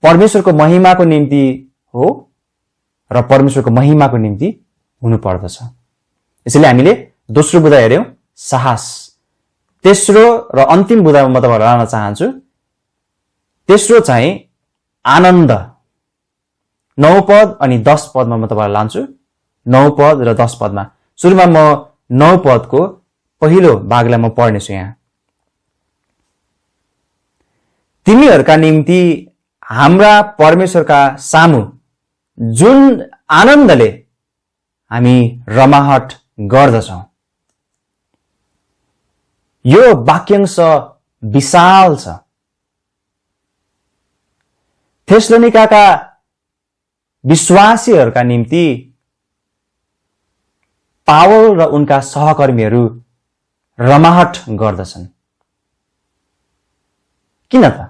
परमेश्वरको महिमाको निम्ति हो र परमेश्वरको महिमाको निम्ति हुनु पर्दछ। यसैले हामीले दोस्रो बुँदा हेर्यौं साहस। तेस्रो र अन्तिम बुँदामा म तपाईहरुलाई लान चाहन्छु। तेस्रो चाहिँ आनन्द। 9 पद अनि 10 पदमा म तपाईहरुलाई लान्छु। 9 पद र 10 पदमा सुरुमा म 9 पदको पहिलो भागलाई म पढ्नेछु यहाँ। तिमीहरूका निम्ति हाम्रा परमेश्वरका सामु जुन आनन्दले हामी रमाहट गर्दछौं। यो वाक्यांश विशाल छ। थेसलोनिकाका विश्वासीहरूका निम्ति पावल र उनका सहकर्मीहरू रमाहट गर्दछन्। किन त?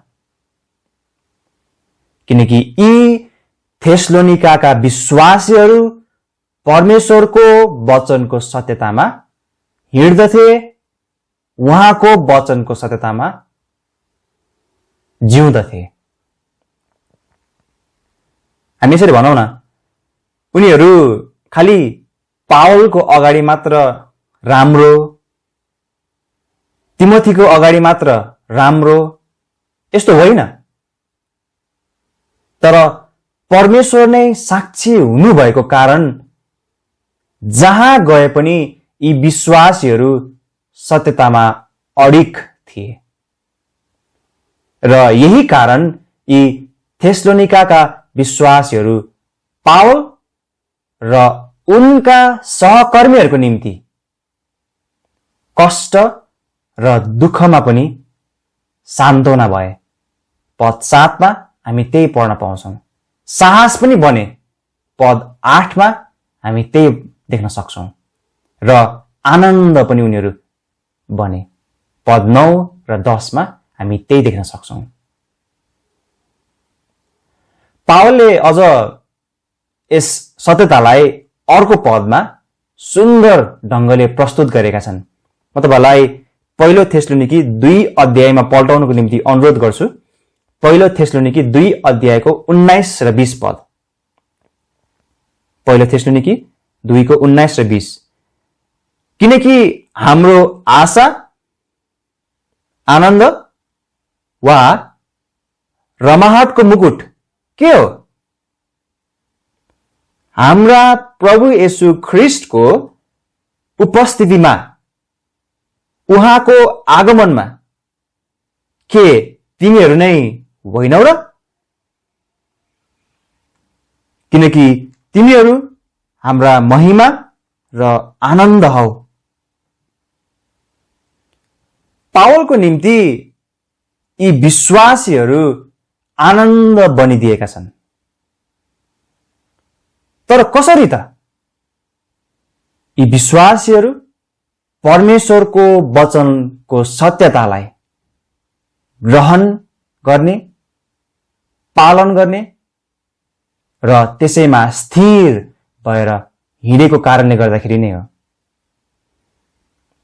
किनकि यी थेसलोनिकाका विश्वासीहरू परमेश्वरको वचनको सत्यतामा हिँड्दथे, उहाँको वचनको सत्यतामा जिउँदथे। हामी यसरी भनौं न, उनीहरू खाली पावलको अगाडि मात्र राम्रो, तिमोथीको अगाडि मात्र राम्रो यस्तो होइन, तर परमेश्वर नै साक्षी हुनुभएको कारण जहाँ गए पनि यी विश्वासीहरू सत्यतामा अडिग थिए र यही कारण यी थेसलोनिकाका विश्वासीहरू पावल र उनका सहकर्मीहरूको निम्ति कष्ट र दुःखमा पनि सान्त्वना भए। पद 7 मा हामी त्यही पढ्न पाउँछौं। साहस पनि बने। पद 8 मा हामी त्यही देख्न सक्छौं र आनन्द पनि उनीहरू बने। पद 9 र 10 मा हामी त्यही देख्न सक्छौं। पावलले अझ यस सत्यतालाई अर्को पदमा सुन्दर ढंगले प्रस्तुत गरेका छन्। म तपाईलाई पहिलो थेसलोनिकी 2 अध्यायमा पल्टाउनको निम्ति अनुरोध गर्छु। पहिलो थेसलोनिकी 2 अध्यायको 19 र 20 पद। पहिलो थेसलोनिकी 2 को 19 र 20। किनकि हाम्रो आशा, आनन्द वा रमाहटको मुकुट के हो? हाम्रा प्रभु येशू ख्रीष्टको उपस्थितिमा, उहाँको आगमनमा के तिमीहरू नै होइनौ र? किनकि तिमीहरू हाम्रा महिमा र आनन्द हौ। पावलको निम्ति यी विश्वासीहरू आनन्द बनिदिएका छन्। तर कसरी त? यी विश्वासीहरू परमेश्वरको वचनको सत्यतालाई ग्रहण गर्ने, पालन गर्ने र त्यसैमा स्थिर भएर हिँडेको कारणले गर्दाखेरि नै हो।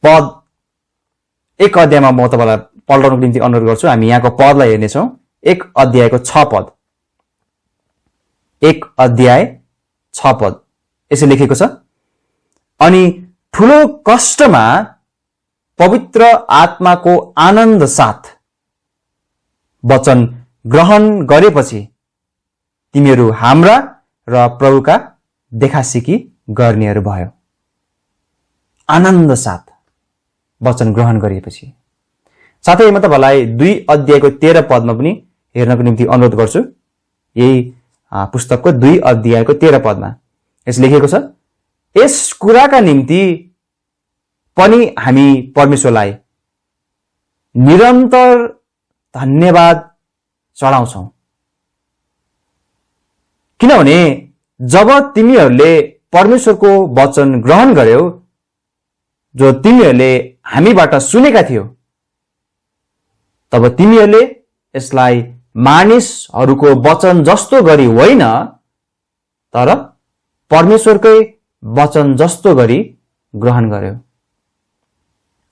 पद 1 अध्यायमा म तपाईलाई पल्टाउनको निम्ति अनुरोध गर्छु। हामी यहाँको पदलाई हेर्नेछौं। 1 अध्यायको 6 पद। 1 अध्याय 6 पद यसो लेखेको छ। अनि ठूलो कष्टमा पवित्र आत्माको आनन्द साथ वचन ग्रहण गरेपछि तिमीहरू हाम्रा र प्रभुका देखासिकी गर्नेहरू भयो। आनन्द साथ वचन ग्रहण गरेपछि। साथै म तपाईलाई 2 अध्यायको 13 पदमा पनि हेर्नको निम्ति अनुरोध गर्छु। यही पुस्तकको 2 अध्यायको 13 पदमा यस लेखेको छ, यस कुराका निम्ति पनि हामी परमेश्वरलाई निरन्तर धन्यवाद चढाउँछौं। किनभने जब तिमीहरूले परमेश्वरको वचन ग्रहण गर्यौ, जो तिमीहरूले हामीबाट सुनेका थियौ, तब तिमीहरूले यसलाई मानिसहरूको वचन जस्तो गरी होइन, तर परमेश्वरकै वचन जस्तो गरी ग्रहण गर्यौ।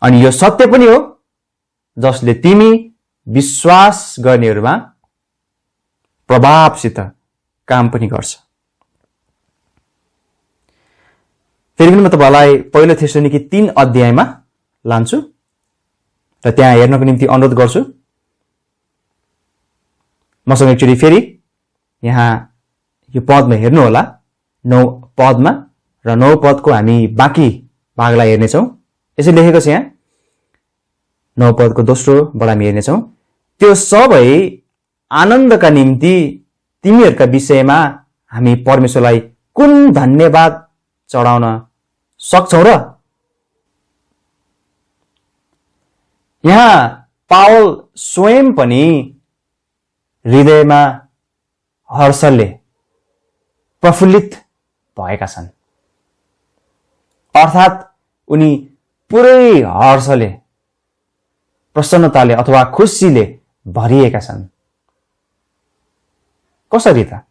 अनि यो सत्य पनि हो, जसले तिमी विश्वास गर्नेहरूमा प्रभावसित काम पनि गर्छ। फेरि पनि म तपाईलाई पहिलो थेसलोनिके 3 अध्यायमा लान्छु र त्यहाँ हेर्नको निम्ति अनुरोध गर्छु। मसँग एकचोटि फेरि यहाँ यो पदमा हेर्नु होला, 9 पदमा र 9 पदको हामी बाँकी भागलाई हेर्नेछौँ। यसरी लेखेको छ यहाँ 9 पदको दोस्रोबाट हामी हेर्नेछौँ। त्यो सबै आनन्दका निम्ति तिमीहरूका विषयमा हामी परमेश्वरलाई कुन धन्यवाद चढाउन सक्छौं र? यहाँ पावल स्वयं पनि हृदयमा हर्षले प्रफुल्लित भएका छन्, अर्थात् उनी पुरै हर्षले, प्रसन्नताले अथवा खुसीले भरिएका छन्। कसरी त?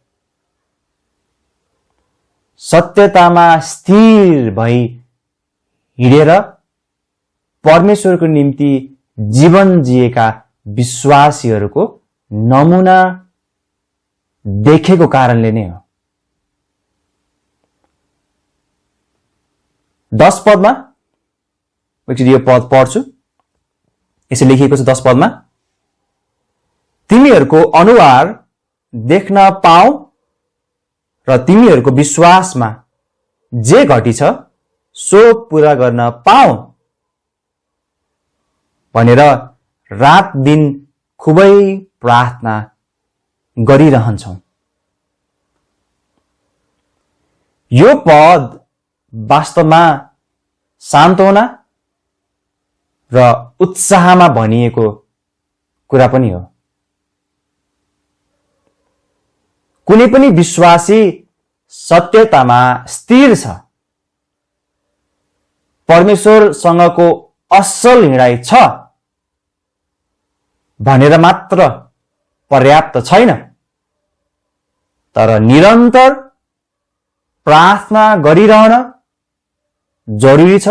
सत्यतामा स्थिर भई हिँडेर परमेश्वरको निम्ति जीवन जिएका विश्वासीहरूको नमुना देखेको कारणले नै हो। 10 पदमा एकचोटि यो पद पढ्छु। यसरी लेखिएको छ 10 पदमा, तिमीहरूको अनुहार देख्न पाऊ र तिमीहरूको विश्वासमा जे घटी छ सो पूरा गर्न पाऊ भनेर रात दिन खुबै प्रार्थना गरिरहन्छौं। यो पद वास्तवमा सान्त्वना र उत्साहमा भनिएको कुरा पनि हो। कुनै पनि विश्वासी सत्यतामा स्थिर छ, परमेश्वरसँगको असल हिँडाइ छ भनेर मात्र पर्याप्त छैन, तर निरन्तर प्रार्थना गरिरहन जरुरी छ,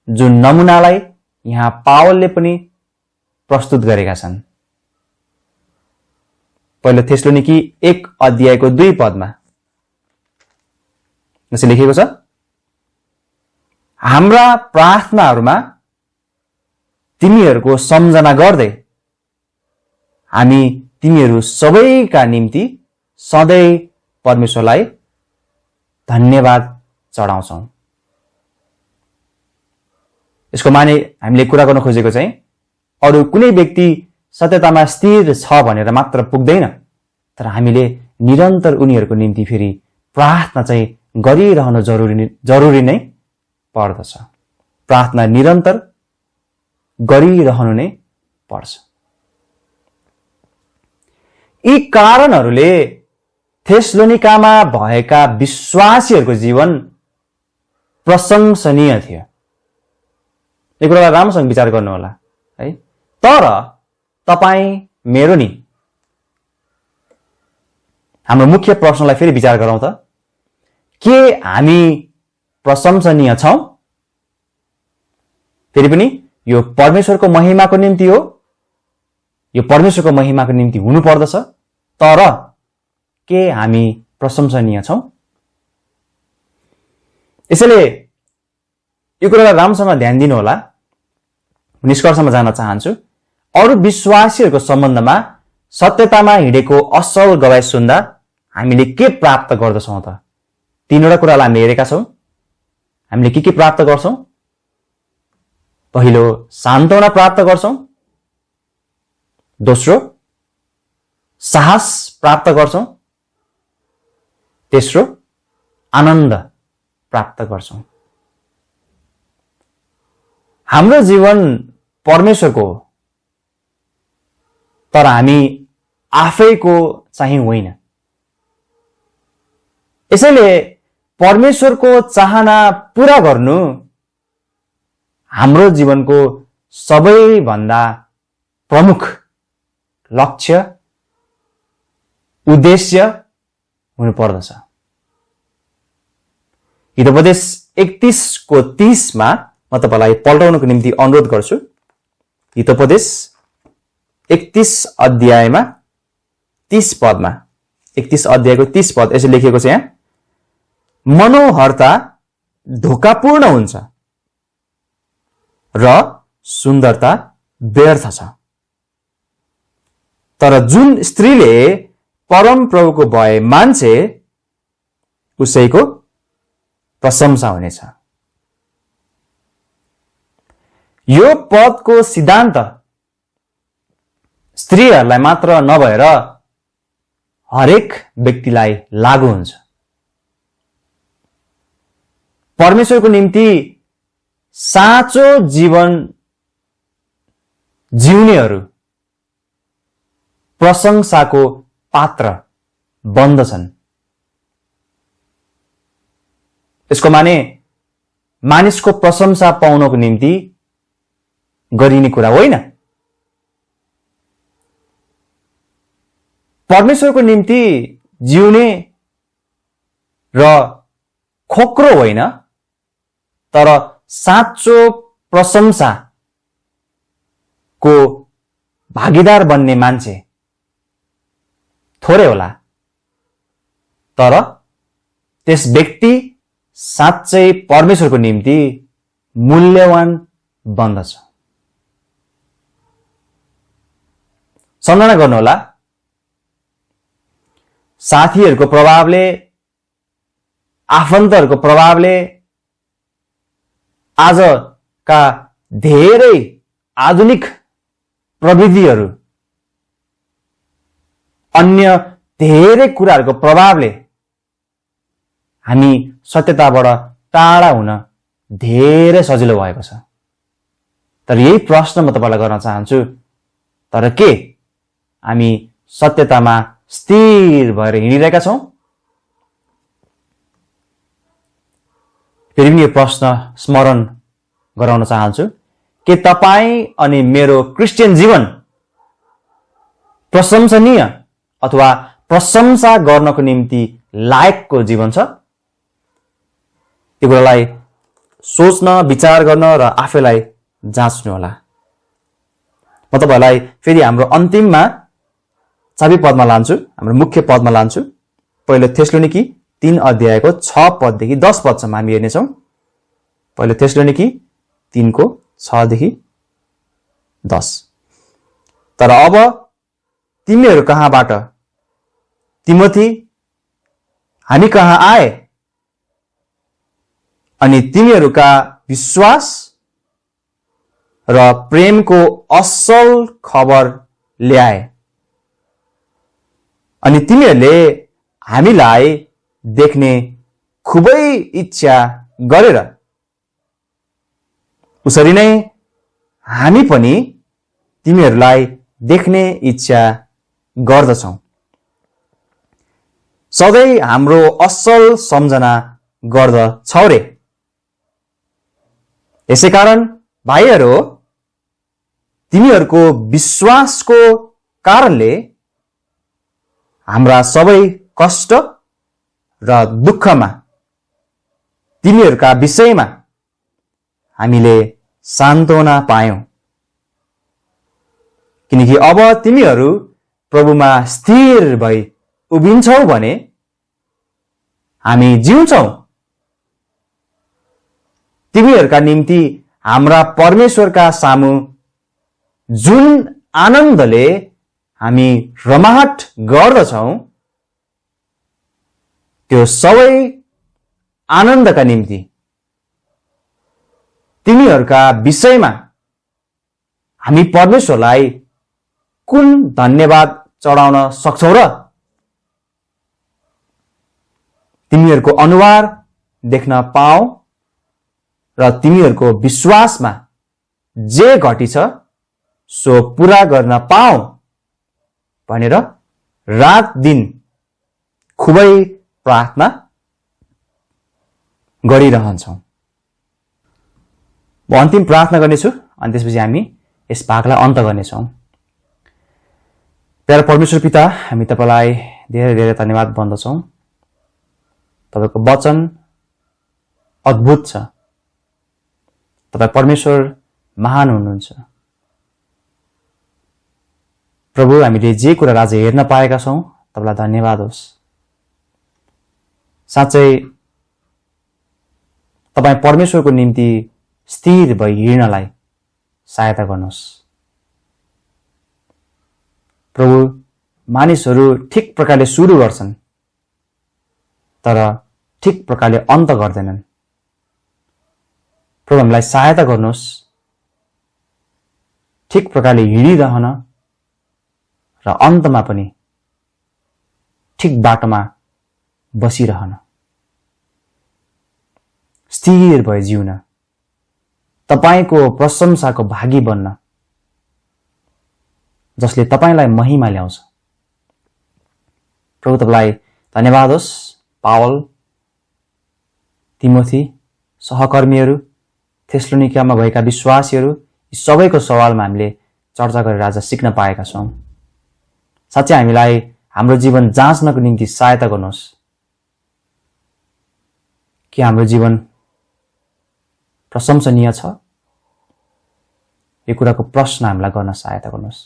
जुन नमुनालाई यहाँ पावलले पनि प्रस्तुत गरेका छन्। पहिलो थेसलोनिकी 1 अध्यायको 2 पदमा यसरी लेखेको छ, हाम्रा प्रार्थनाहरूमा तिमीहरूको सम्झना गर्दै हामी तिमीहरू सबैका निम्ति सधैँ परमेश्वरलाई धन्यवाद चढाउँछौं। यसको माने हामीले कुरा गर्न खोजेको चाहिँ अरू कुनै व्यक्ति सत्यतामा स्थिर छ भनेर मात्र पुग्दैन, तर हामीले निरन्तर उनीहरूको निम्ति फेरि प्रार्थना चाहिँ गरिरहनु जरुरी नै पर्दछ। प्रार्थना निरन्तर गरिरहनु नै पर्छ। यी कारणहरूले थेसलोनिकामा भएका विश्वासीहरूको जीवन प्रशंसनीय थियो। यो कुरालाई राम्रोसँग विचार गर्नु होला है। तर तपाई मेरो नि हाम्रो मुख्य प्रश्नलाई फेरि विचार गरौँ त, के हामी प्रशंसनीय छौं? फेरि पनि यो परमेश्वरको महिमाको निम्ति हो, यो परमेश्वरको महिमाको निम्ति हुनु पर्दछ, तर के हामी प्रशंसनीय छौं? यसैले यो कुरालाई राम्रोसँग ध्यान दिनु होला। निष्कर्षमा जान चाहन्छु। अरू विश्वासीहरूको सम्बन्धमा सत्यतामा हिँडेको असल गवाई सुन्दा हामीले के प्राप्त गर्दछौं त? 3वटा कुरालाई हामी हेरेका छौं। हामीले के प्राप्त गर्छौं? पहिलो, सान्त्वना प्राप्त गर्छौं। दोस्रो, साहस प्राप्त गर्छौं। तेस्रो, आनन्द प्राप्त गर्छौं। हाम्रो जीवन परमेश्वरको हो, तर हामी आफैको चाहिँ होइन। यसैले परमेश्वरको चाहना पूरा गर्नु हाम्रो जीवनको सबैभन्दा प्रमुख लक्ष्य, उद्देश्य हुनु पर्दछ। हितोपदेश 31 को 30 मा म तपाईलाई पल्टाउनको निम्ति अनुरोध गर्छु। हितोपदेश 31 अध्यायमा 30 पदमा 31 अध्यायको 30 पद यसो लेखिएको छ यहाँ, मनोहरता धोकापूर्ण हुन्छ र सुन्दरता व्यर्थ छ, तर जुन स्त्रीले परम प्रभुको भय मान्छे उसैको प्रशंसा हुनेछ। यो पदको सिद्धान्त स्त्रीहरूलाई मात्र नभएर हरेक व्यक्तिलाई लागू हुन्छ। परमेश्वरको निम्ति साँचो जीवन जिउनेहरू प्रशंसाको पात्र बन्दछन्। यसको माने मानिसको प्रशंसा पाउनको निम्ति गरिने कुरा होइन। परमेश्वरको निम्ति जिउने र खोक्रो होइन, तर साँचो प्रशंसाको भागीदार बन्ने मान्छे थोरै होला, तर त्यस व्यक्ति साँच्चै परमेश्वरको निम्ति मूल्यवान बन्दछ। सम्झना गर्नुहोला, साथीहरूको प्रभावले, आफन्तहरूको प्रभावले आजका धेरै आधुनिक प्रविधिहरू, अन्य धेरै कुराहरूको प्रभावले हामी सत्यताबाट टाढा हुन धेरै सजिलो भएको छ। तर यही प्रश्न म तपाईलाई गर्न चाहन्छु, तर के हामी सत्यतामा स्थिर भएर हिँडिरहेका छौं? फेरि पनि यो प्रश्न स्मरण गराउन चाहन्छु, के तपाईं अनि मेरो क्रिस्चियन जीवन प्रशंसनीय अथवा प्रशंसा गर्नको निम्ति लायकको जीवन छ? यो कुरालाई सोच्न, विचार गर्न र आफैलाई जाँच्नु होला। म तपाईलाई फेरि हाम्रो अन्तिममा चाबी पदमा लान्छु, हाम्रो मुख्य पदमा लान्छु। पहिलो थेसलोनिकी 3 अध्यायको 6 पददेखि 10 पदसम्म हामी हेर्नेछौँ। पहिलो थेसलोनिकी 3 को 6 देखि 10। तर अब तिमीहरू कहाँबाट तिमोथी हामी कहाँ आए अनि तिमीहरूका विश्वास र प्रेमको असल खबर ल्याए, अनि तिमीहरूले हामीलाई देख्ने खुबै इच्छा गरेर उसरी नै हामी पनि तिमीहरूलाई देख्ने इच्छा गर्दछौं। सधैँ हाम्रो असल सम्झना गर्दछौ रे। यसैकारण भाइहरू, तिमीहरूको विश्वासको कारणले हाम्रा सबै कष्ट र दुःखमा तिमीहरूका विषयमा हामीले सान्त्वना पायौं, किनकि अब तिमीहरू प्रभुमा स्थिर भई उभिन्छौ भने हामी जिउँछौ। तिमीहरूका निम्ति हाम्रा परमेश्वरका सामु जुन आनन्दले हामी रमाहट गर्दछौं, त्यो सबै आनन्दका निम्ति तिमीहरूका विषयमा हामी परमेश्वरलाई कुन धन्यवाद चढाउन सक्छौ र? तिमीहरूको अनुहार देख्न पाऊ र तिमीहरूको विश्वासमा जे घटिछ सो पूरा गर्न पाऊ भनेर रात दिन खुबै प्रार्थना गरिरहन्छौं। म अन्तिम प्रार्थना गर्नेछु अनि त्यसपछि हामी यस भागलाई अन्त गर्नेछौं। प्यारो परमेश्वर पिता, हामी तपाईलाई धेरै धेरै धन्यवाद भन्दछौं। तपाईको वचन अद्भुत छ। तपाई परमेश्वर महान हुनुहुन्छ। प्रभु, हामीले जे कुरा आज हेर्न पाएका छौँ तपाईँलाई धन्यवाद होस्। साँच्चै तपाईँ परमेश्वरको निम्ति स्थिर भई हिँड्नलाई सहायता गर्नुहोस्। प्रभु, मानिसहरू ठिक प्रकारले सुरु गर्छन् तर ठिक प्रकारले अन्त गर्दैनन्। प्रभु, हामीलाई सहायता गर्नुहोस् ठिक प्रकारले हिँडिरहन र अन्तमा पनि ठिक बाटोमा बसिरहन, स्थिर भए जिउन, तपाईको प्रशंसाको भागी बन्न, जसले तपाईलाई महिमा ल्याउँछ। प्रभु, तपाईलाई धन्यवाद होस्। पावल, तिमोथी, सहकर्मीहरू, थेसलोनिकामा भएका विश्वासीहरू, यी सबैको सवालमा हामीले चर्चा गरेर आज सिक्न पाएका छौँ। साँच्चै हामीलाई हाम्रो जीवन जाँच्नको निम्ति सहायता गर्नुहोस् कि हाम्रो जीवन प्रशंसनीय छ। यो कुराको प्रश्न हामीलाई गर्न सहायता गर्नुहोस्।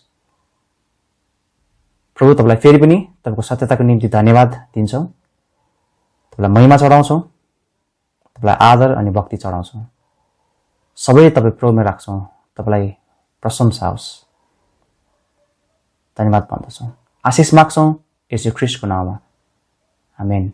प्रभु, तपाईलाई फेरि पनि तपाईको सत्यताको निम्ति धन्यवाद दिन्छौँ। तपाईलाई महिमा चढाउँछौँ, तपाईलाई आदर अनि भक्ति चढाउँछौँ। सबै तपाईँ प्रभुमा राख्छौँ। तपाईलाई प्रशंसा होस्। धन्यवाद भन्दछौँ, आशिष माग्छौँ यसो ख्रीष्टको नाममा। आमेन।